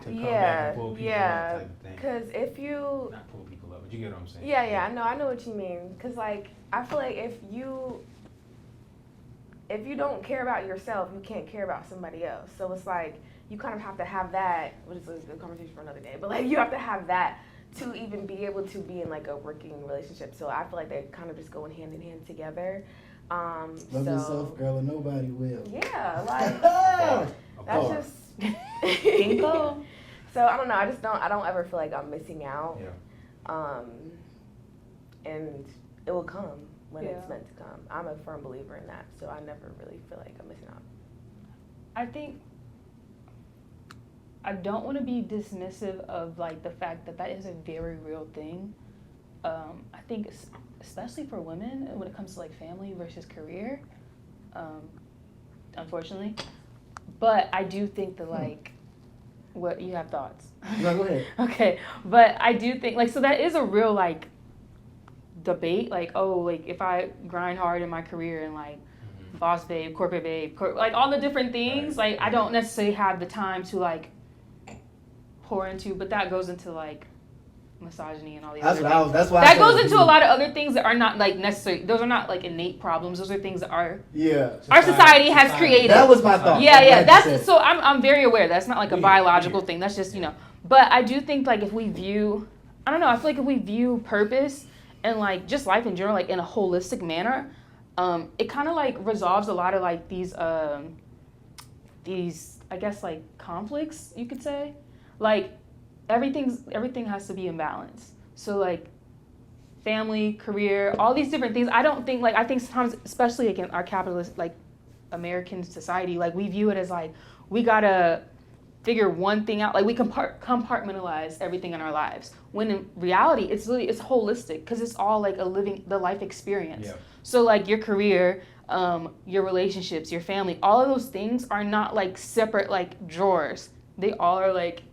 come back and pull people up type of thing. Because if you... Not pull people up, but you get what I'm saying. Yeah, I know what you mean. Because, like, I feel like if you don't care about yourself, you can't care about somebody else. So it's like, you kind of have to have that, which is a conversation for another day, but, like, you have to have that to even be able to be in, like, a working relationship. So I feel like they kind of just go hand in hand together. Love yourself, girl, and nobody will. Yeah, like, that's just... Bingo. So I don't know. I don't ever feel like I'm missing out. Yeah. And it will come when Yeah. it's meant to come. I'm a firm believer in that, so I never really feel like I'm missing out. I think I don't want to be dismissive of like the fact that is a very real thing. I think especially for women when it comes to like family versus career, unfortunately. But I do think that like, what you have thoughts? No, go ahead. Okay, but I do think like so that is a real like debate. Like like if I grind hard in my career and like boss babe, corporate babe, like all the different things, like I don't necessarily have the time to like pour into. But that goes into like misogyny and all the other things. That's why. That goes into a lot of other things that are not like necessarily. Those are not like innate problems. Those are things that our society has created. That was my thought. Yeah. That's so. I'm very aware that's not like a biological thing. That's just But I do think like if we view, I don't know. I feel like if we view purpose and like just life in general like in a holistic manner, it kind of like resolves a lot of like these I guess like conflicts you could say, like. Everything has to be in balance. So like family, career, all these different things. I think sometimes, especially like in our capitalist like American society, like we view it as like we gotta figure one thing out. Like we compartmentalize everything in our lives. When in reality, it's holistic because it's all like the life experience. Yeah. So like your career, your relationships, your family, all of those things are not like separate like drawers. They all are like,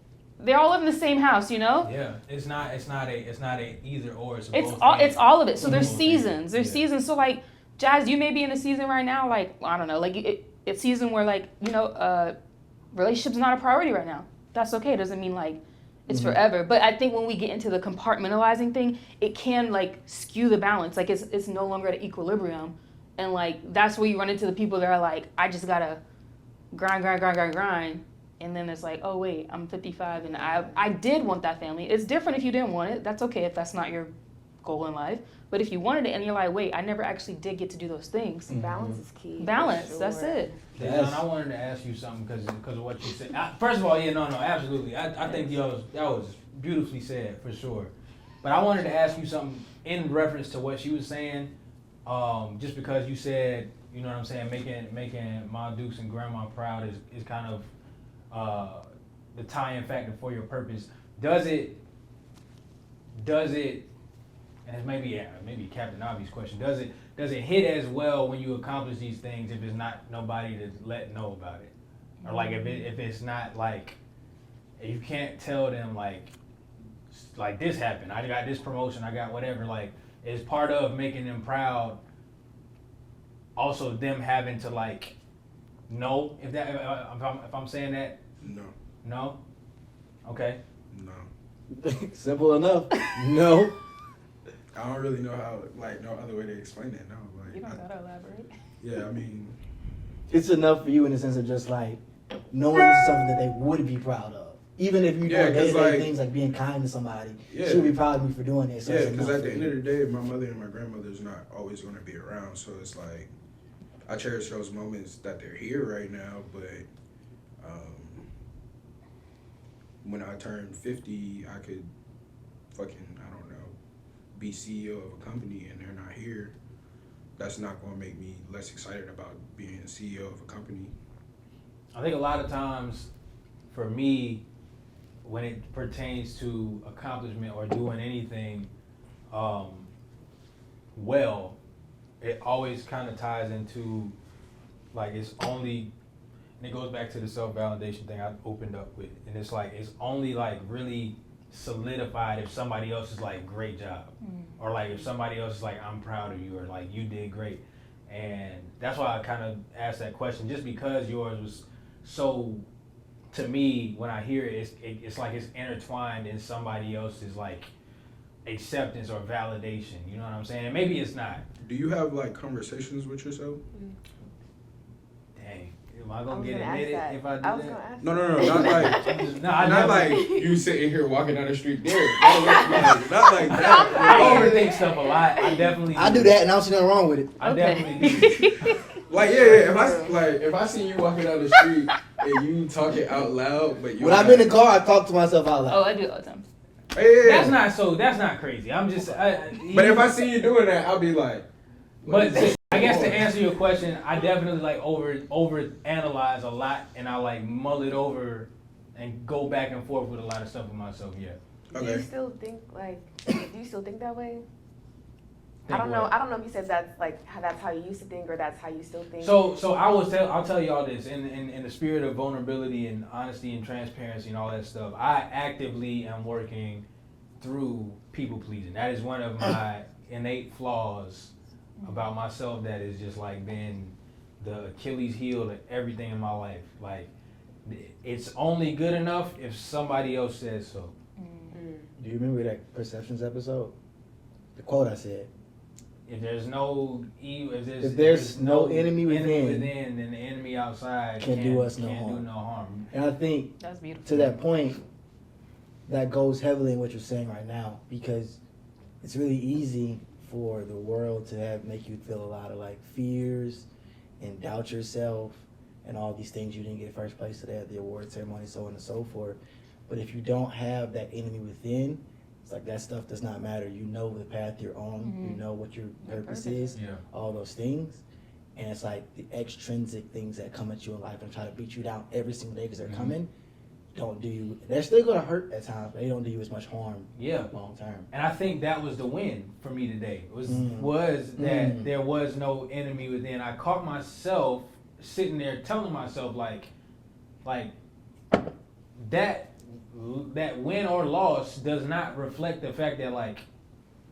they all live in the same house, you know? Yeah, it's not a either or. It's All of it. So there's Both seasons. and. There's Yeah. seasons. So like, Jazz, you may be in a season right now, like, I don't know, like it's season where like, you know, relationship's not a priority right now. That's okay. It doesn't mean like it's forever. But I think when we get into the compartmentalizing thing, it can like skew the balance. Like it's no longer at equilibrium. And like that's where you run into the people that are like, I just gotta grind. And then it's like, oh wait, I'm 55 and I did want that family. It's different if you didn't want it. That's okay if that's not your goal in life. But if you wanted it and you're like, wait, I never actually did get to do those things. Balance is key. for Balance, that's sure. it. Dejan, I wanted to ask you something because of what you said. First of all, yeah, no, absolutely. I think that was beautifully said for sure. But I wanted to ask you something in reference to what she was saying. Just because you said, you know what I'm saying, making Mom Dukes and Grandma proud is kind of the tie-in factor for your purpose. Does it? And it's maybe Captain Obvious question. Does it hit as well when you accomplish these things if it's not nobody to let know about it, or like if it's not like you can't tell them like this happened, I got this promotion, I got whatever, like is part of making them proud. Also, them having to like know if I'm saying that. No. Okay. No. Simple enough. No. I don't really know how, no other way to explain it. No, You don't gotta elaborate. yeah, I mean, It's enough for you in the sense of just like knowing this is something that they would be proud of. Even if you do Yeah, 'cause, day-to-day like- things like being kind to somebody, Yeah. she'll be proud of me for doing it. So yeah, it's because enough at the for end you. of the day, my mother and my grandmother's not always going to be around. So it's like, I cherish those moments that they're here right now. But when I turn 50, I could be CEO of a company and they're not here. That's not going to make me less excited about being CEO of a company. I think a lot of times, for me, when it pertains to accomplishment or doing anything well, it always kind of ties into, like, it's only, and it goes back to the self-validation thing I opened up with, and it's like, it's only, like, really solidified if somebody else is like, great job, or like if somebody else is like, I'm proud of you, or like, you did great. And that's why I kind of asked that question, just because yours was so, to me, when I hear it, it's like it's intertwined in somebody else's like acceptance or validation. You know what I'm saying? Maybe it's not. Do you have like conversations with yourself? Dang, am I gonna was get gonna ask admitted that. if I do I was that? gonna ask. No, not like. I'm just, no, I Not never, like you sitting here walking down the street there. Not like that. I overthink stuff a lot. I definitely. I do that and I don't see nothing wrong with it. I Okay. definitely do. Like if I see you walking down the street and you talking out loud, but you When I'm in the car, I talk to myself out Oh, loud. I do it all the time. yeah. That's not crazy. I'm just. But if I see you doing that, I'll be like. what But is I guess to going on? answer your question, I definitely like over analyze a lot, and I like mull it over and go back and forth with a lot of stuff with myself. Yeah. Do you Okay. still think do you still think that way? Think I don't know. what? I don't know if you said that's that's how you used to think or that's how you still think. So I'll tell you all this in the spirit of vulnerability and honesty and transparency and all that stuff. I actively am working through people pleasing. That is one of my innate flaws about myself. That is just like been the Achilles heel of everything in my life. Like it's only good enough if somebody else says so. Do you remember that Perceptions episode? The quote I said. If there's no If there's no enemy within, then the enemy outside can do us no can't harm. do no harm. And I think That's beautiful. to that point, that goes heavily in what you're saying right now, because it's really easy for the world to make you feel a lot of like fears and doubt yourself and all these things you didn't get first place today at the award ceremony, so on and so forth. But if you don't have that enemy within, it's like that stuff does not matter. You know the path you're on. You know what your purpose is. Yeah. All those things. And it's like the extrinsic things that come at you in life and try to beat you down every single day because they're coming. don't do you. They're still gonna hurt at times, but they don't do you as much harm Yeah. long term. And I think that was the win for me today. Was that there was no enemy within. I caught myself sitting there telling myself like that win or loss does not reflect the fact that like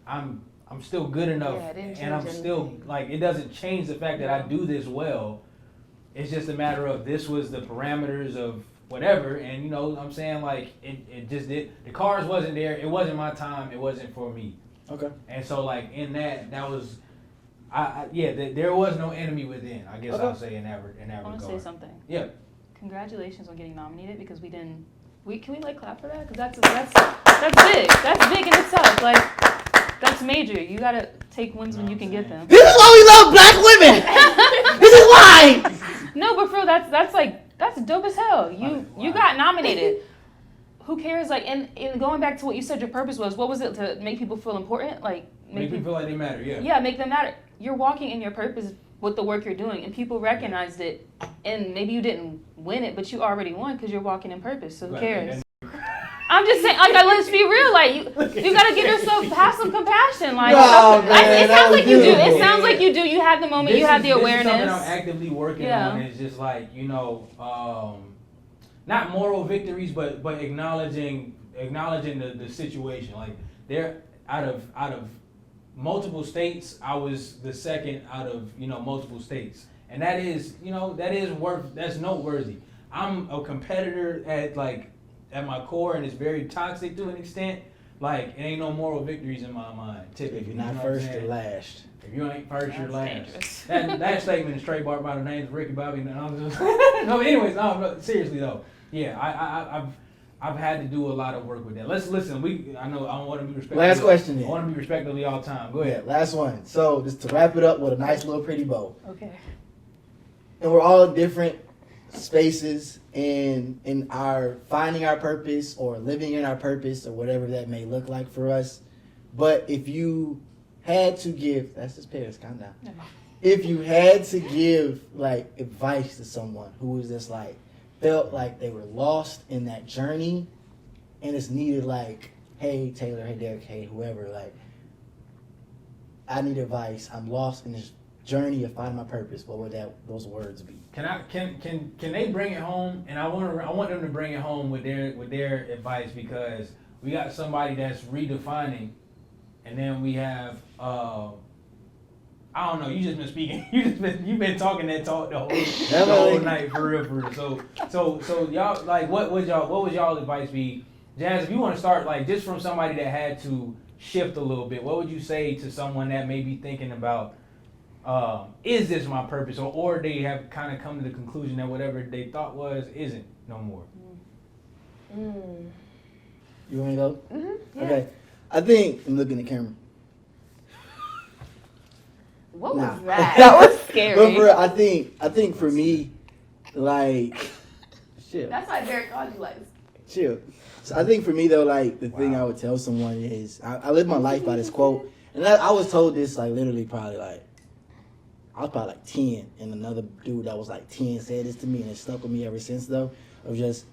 I'm still good enough, Yeah, it didn't and I'm change still anything. like it doesn't change the fact that I do this well. It's just a matter of this was the parameters of whatever, and you know what I'm saying, like it just did. The cars wasn't there. It wasn't my time. It wasn't for me. Okay. And so like in that was, there was no enemy within. I guess Okay. I'll say in that I want to say regard. something. Yeah. Congratulations on getting nominated because we didn't. Can we like clap for that? Because that's big. That's big in itself. Like that's major. You gotta take wins when you can get them. This is why we love black women. This is why. No, but for real, that's dope as hell. You got nominated. Who cares? Like, and going back to what you said, your purpose was. What was it to make people feel important? Like Make people feel like they matter. Yeah. Yeah, make them matter. You're walking in your purpose with the work you're doing, and people recognized it. And maybe you didn't win it, but you already won because you're walking in purpose. So who cares? I'm just saying, like, let's be real. Like, you gotta give yourself, have some compassion. Like, No, man, it that sounds was like you do. beautiful. It sounds like you do. You have the moment. You have the This is something I'm awareness. actively working Yeah. on. It's just like not moral victories, but acknowledging the situation. Like they're out of multiple states, I was the second out of multiple states, and that's noteworthy. I'm a competitor at my core, and it's very toxic to an extent. Like, it ain't no moral victories in my mind, typically. If you're you know not what I'm first, saying? you're last. If you ain't first, you're That's last. dangerous. That statement is straight barked by the names Ricky Bobby. And I'm just no. Anyways, no. Seriously though, yeah. I've had to do a lot of work with that. Let's listen. I know I want to be respectful. Last question then. I want to be respectfully all the time. Go Yeah, ahead. last one. So just to wrap it up with a nice little pretty bow. Okay. And we're all in different spaces in our finding our purpose or living in our purpose or whatever that may look like for us. But if you had to give, that's just Paris, calm down. No. If you had to give like advice to someone who was just like felt like they were lost in that journey and it's needed like, hey Taylor, hey Derek, hey whoever, like I need advice. I'm lost in this journey of finding my purpose. What would those words be? Can they bring it home? And I want them to bring it home with their advice, because we got somebody that's redefining, and then we have I don't know. You just been speaking. You've been talking that talk the whole night for real. So y'all, like, what would y'all advice be, Jazz? If you want to start, like, just from somebody that had to shift a little bit, what would you say to someone that may be thinking about, is this my purpose, or they have kind of come to the conclusion that whatever they thought was isn't no more? You want me to go? Yeah. Okay. I think I'm looking at the camera. What Nah. was that? That was scary. But for, I think for me, like, shit. That's why Derek called you like. Chill. So I think for me though, like the thing I would tell someone is I live my life by this quote, and I was told this like literally probably like I was probably like 10, and another dude that was like 10 said this to me, and it stuck with me ever since though. Of just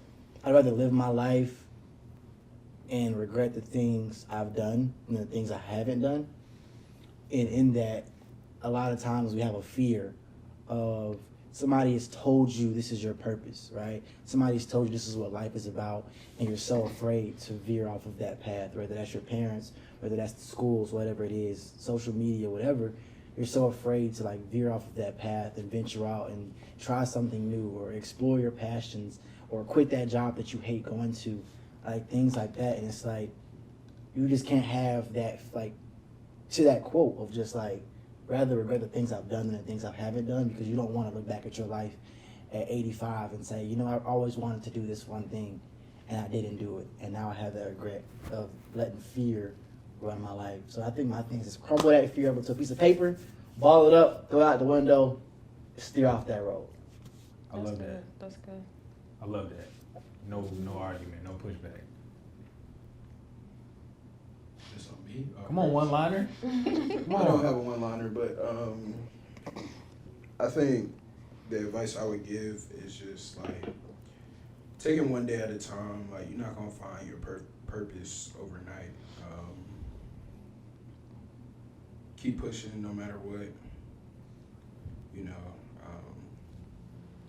I'd rather live my life and regret the things I've done than the things I haven't done. And in that, a lot of times we have a fear of somebody has told you this is your purpose, right? Somebody's told you this is what life is about, and you're so afraid to veer off of that path, whether that's your parents, whether that's the schools, whatever it is, social media, whatever. You're so afraid to like veer off of that path and venture out and try something new or explore your passions or quit that job that you hate going to, like things like that. And it's like, you just can't have that, like, to that quote of just like, rather regret the things I've done than the things I haven't done, because you don't want to look back at your life at 85 and say, you know, I always wanted to do this one thing and I didn't do it. And now I have that regret of letting fear run my life. So I think my thing is just crumble that fear up into a piece of paper, ball it up, throw it out the window, steer off that road. I love that. That's good. I love that. No argument, no pushback. It's on me. Come on, one liner. Come I don't on. have a one-liner, but I think the advice I would give is just like, taking one day at a time. Like, you're not gonna find your purpose overnight. Keep pushing no matter what. You know,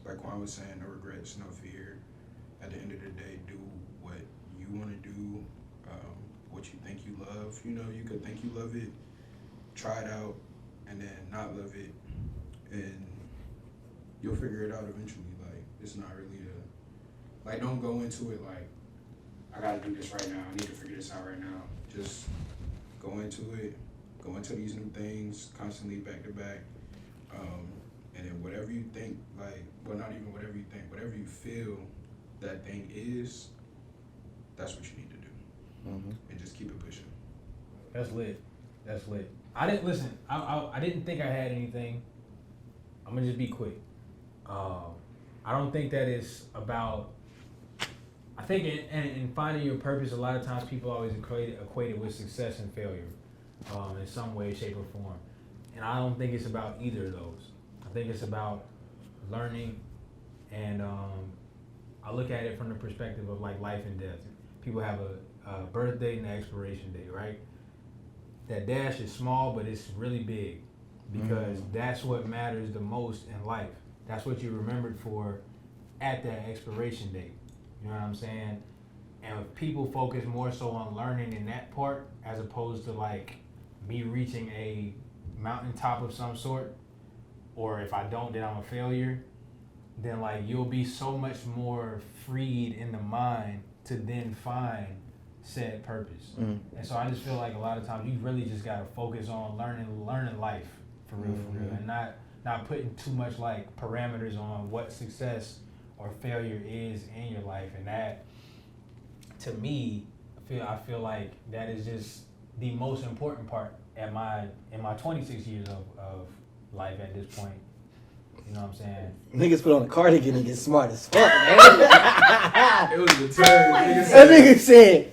like Quan was saying, no regrets, no fear. At the end of the day, do what you want to do, what you think you love. You know, you could think you love it, try it out, and then not love it, and you'll figure it out eventually. Like, it's not really don't go into it like, I gotta do this right now, I need to figure this out right now. Just go into it, go into these new things, constantly back to back, and then whatever you think, like, well, not even whatever you think, whatever you feel that thing is, that's what you need to do, and just keep it pushing. That's lit. That's lit. I didn't listen. I didn't think I had anything. I'm gonna just be quick. I don't think that it's about. I think in finding your purpose, a lot of times people always equate it with success and failure, in some way, shape, or form. And I don't think it's about either of those. I think it's about learning, and I look at it from the perspective of like life and death. People have a birth date and an expiration date, right? That dash is small, but it's really big, because that's what matters the most in life. That's what you're remembered for at that expiration date. You know what I'm saying? And if people focus more so on learning in that part, as opposed to like me reaching a mountaintop of some sort, or if I don't, then I'm a failure, then like you'll be so much more freed in the mind to then find said purpose. And so I just feel like a lot of times you really just gotta focus on learning life for real, and not putting too much like parameters on what success or failure is in your life. And that, to me, I feel like that is just the most important part in my 26 years of life at this point. You know what I'm saying? Niggas put on a cardigan and get smart as fuck, man. It was the turn. That nigga said.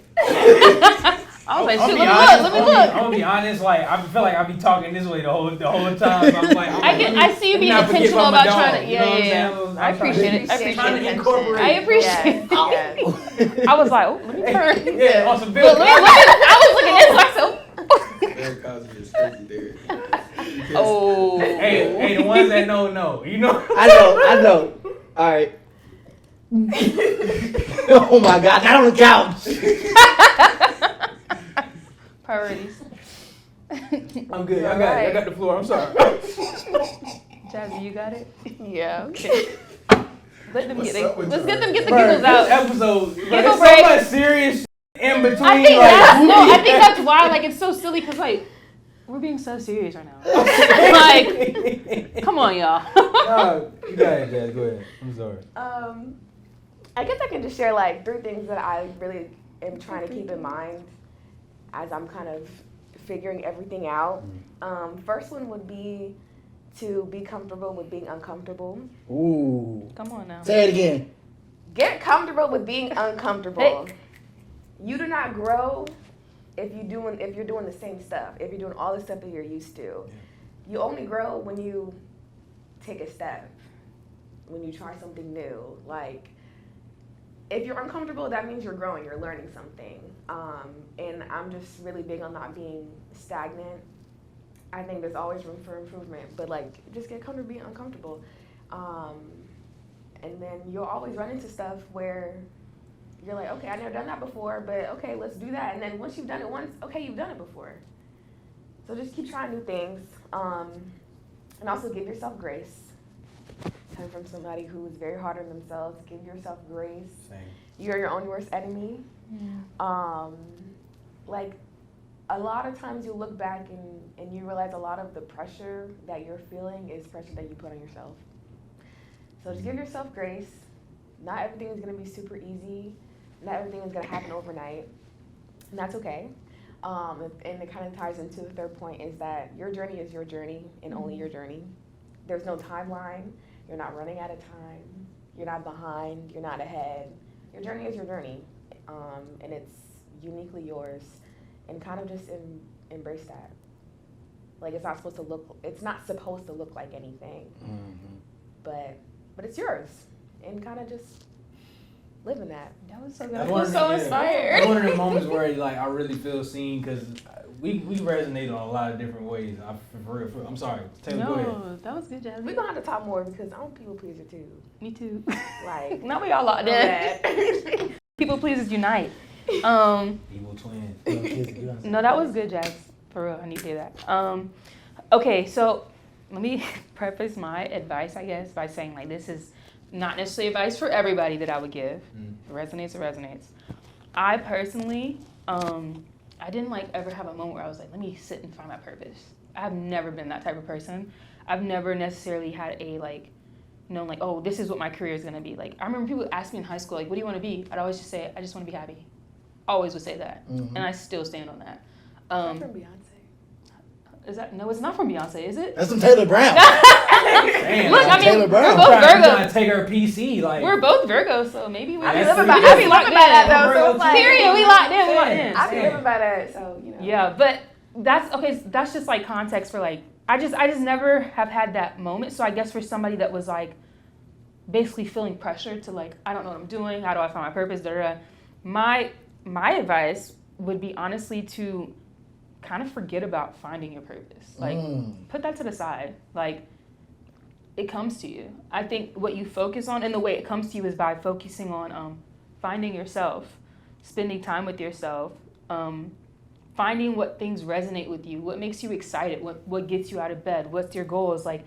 I was like, I'll shoot, be let honest, me look. I'm gonna be honest. Like, I feel like I be talking this way the whole time. I'm like, I see you being not forget intentional my about dog, trying to. you know what I'm Yeah. saying? I appreciate it. I Trying appreciate to it. incorporate. I appreciate Yes, it. I was like, oh, let me turn. Yeah, on some Look, building. I was looking at myself. Eric Cosby is crazy there. Oh. Hey, the ones that know, you know. I know. All right. Oh my God! Not on the couch. Priorities. I'm good. I got it. I got the floor. I'm sorry. Jazzy, you got it? yeah. Okay. Let them What's get up with let's get them get the Bruh, giggles out. This episode, Giggle there's so break. much serious in between. I think like, that's I think that's why like it's so silly because like we're being so serious right now. Like, come on, y'all. No, you got it, Jazz. Go ahead. I'm sorry. I guess I can just share like 3 things that I really am trying to keep in mind as I'm kind of figuring everything out. First one would be to be comfortable with being uncomfortable. Ooh. Come on now. Say it again. Get comfortable with being uncomfortable. Hey. You do not grow if you're doing the same stuff. If you're doing all the stuff that you're used to. You only grow when you take a step. When you try something new. Like, if you're uncomfortable, that means you're growing, you're learning something. And I'm just really big on not being stagnant. I think there's always room for improvement, but like, just get comfortable being uncomfortable. And then you'll always run into stuff where you're like, okay, I've never done that before, but okay, let's do that. And then once you've done it once, okay, you've done it before. So just keep trying new things. And also give yourself grace. Coming from somebody who is very hard on themselves, give yourself grace. Same. You're your own worst enemy. Like, a lot of times you look back and you realize a lot of the pressure that you're feeling is pressure that you put on yourself. So just give yourself grace. Not everything is going to be super easy. Not everything is going to happen overnight. And that's okay. And it kind of ties into the third point is that your journey is your journey and only your journey. There's no timeline. You're not running out of time. You're not behind. You're not ahead. Your journey is your journey. And it's uniquely yours. And kind of just embrace that. Like, it's not supposed to look like anything. But it's yours. And kind of just living that. That was so good. That's I one feel of so the- inspired. That's one of the moments where like I really feel seen because we resonate on a lot of different ways. I'm sorry, Taylor, go ahead. No, that was good, Jazzy. We're gonna have to talk more because I'm a people pleaser too. Me too. Like, Now we all locked in. bad. People pleasers unite. Evil twin. No, that was good, Jazz. For real, I need to hear that. Okay, so let me preface my advice, I guess, by saying like this is not necessarily advice for everybody that I would give. If it resonates, it resonates. I personally, I didn't like ever have a moment where I was like, let me sit and find my purpose. I've never been that type of person. I've never necessarily had a like, known like, oh, this is what my career is gonna be. Like I remember people ask me in high school, like, what do you want to be? I'd always just say, I just want to be happy. Always would say that, and I still stand on that. From Beyonce. Is that no? It's not from Beyonce, is it? That's from Taylor Brown. Damn. Look, I mean, Taylor Brown. we're both trying Virgos. to take her PC. Like We're both Virgos, so maybe we I be That's living by, pretty I good. be living by that though. So it's like, Period. We locked in. We locked in. I be living by that. So you know. Yeah, but that's okay. That's just like context for like I just never have had that moment. So I guess for somebody that was like basically feeling pressure to like I don't know what I'm doing. How do I find my purpose? Da, da, da. My advice would be honestly to kind of forget about finding your purpose. Like put that to the side. Like it comes to you. I think what you focus on and the way it comes to you is by focusing on finding yourself, spending time with yourself, finding what things resonate with you, what makes you excited, what gets you out of bed, what's your goals, like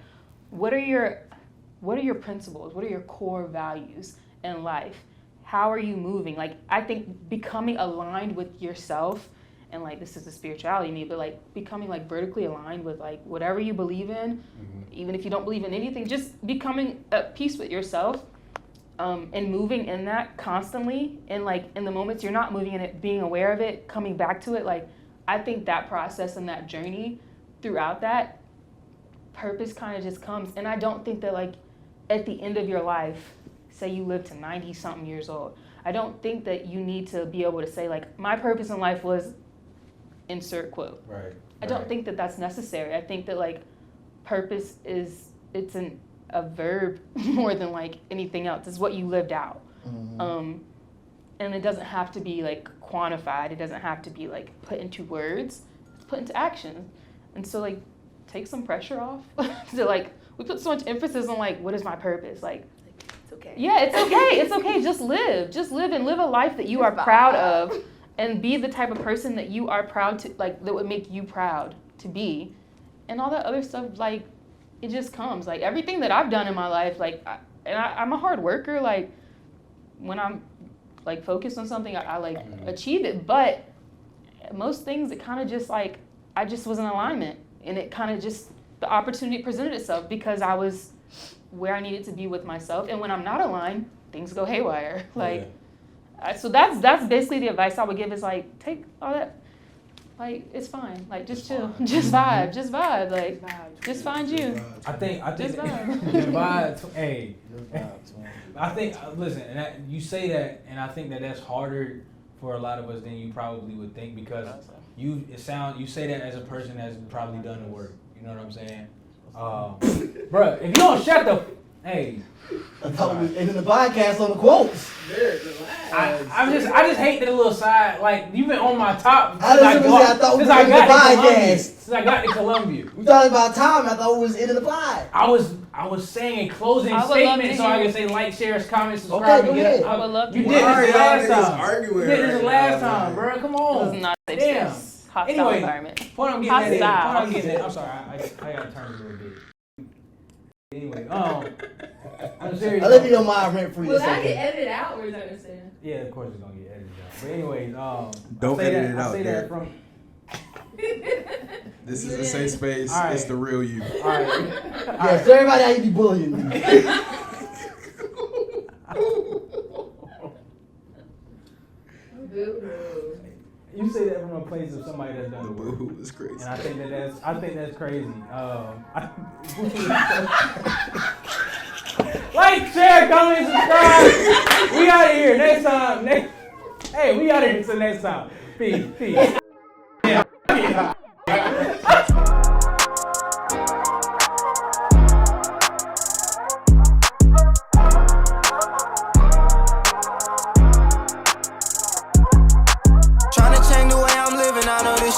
what are your principles, what are your core values in life, how are you moving? Like I think becoming aligned with yourself, and like this is the spirituality me, but like becoming like vertically aligned with like whatever you believe in, even if you don't believe in anything, just becoming at peace with yourself. And moving in that constantly, and like in the moments you're not moving in it, being aware of it, coming back to it, like I think that process and that journey throughout that purpose kind of just comes. And I don't think that like at the end of your life, say you live to 90 something years old, I don't think that you need to be able to say like my purpose in life was insert quote. right. I don't think that that's necessary. I think that like purpose it's a verb more than like anything else. It's what you lived out. And it doesn't have to be like quantified. It doesn't have to be like put into words. It's put into action. And so like take some pressure off. So like we put so much emphasis on like what is my purpose? Like It's okay. yeah, it's okay. It's okay. Just live and live a life that you are proud of, and be the type of person that you are proud to like that would make you proud to be. And all that other stuff like it just comes. Like everything that I've done in my life, like I'm a hard worker. Like when I'm like focused on something, I like achieve it. But most things, it kind of just like I just was in alignment, and it kind of just the opportunity presented itself because I was where I needed to be with myself. And when I'm not aligned, things go haywire. Like so that's basically the advice I would give is like take all that. Like it's fine. Like just chill, just vibe. Like just find you. I think Just vibe. the vibe. Hey, I think listen, and you say that, and I think that that's harder for a lot of us than you probably would think because you say that as a person that's probably done the work. You know what I'm saying? Bruh, if you don't shut the hey. And then the podcast on the quotes. I just hate that little side. Like you've been on my top since I thought we since were I in the got to Columbia. podcast. Since I got to Columbia. We talking about time. I thought it was into the pod. I was saying a closing I would love statement to so I hear- can say like, share, comment, subscribe. Okay, go and get ahead. up. I would love to You hear did it. this the last time. Arguing You did this the right last now, time, man. bro. Come It was on. not a safe Damn. space. Hostile Anyway, environment. Point I'm getting at. Hostile. Point I'm getting at. I'm sorry. I gotta turn it a little bit. Anyway, I'm serious. I let you know my rent free. Will that get edited out or is that gonna stay? Yeah, of course it's gonna get edited out. But anyways, Don't I say edit that, it I out, say Derek. that from. This is a safe space. All right. It's the real you. All right. Yeah, so everybody how you be bullying me. You say that from a place of somebody that's done the work. Boo, it's crazy. And I think that's crazy. Like, share, comment, subscribe. We out of here. Next time. Hey, we out of here until next time. Peace.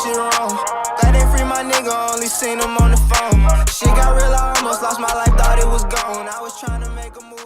shit wrong. Glad they free my nigga, only seen him on the phone. Shit got real, I almost lost my life, thought it was gone. I was trying to make a move.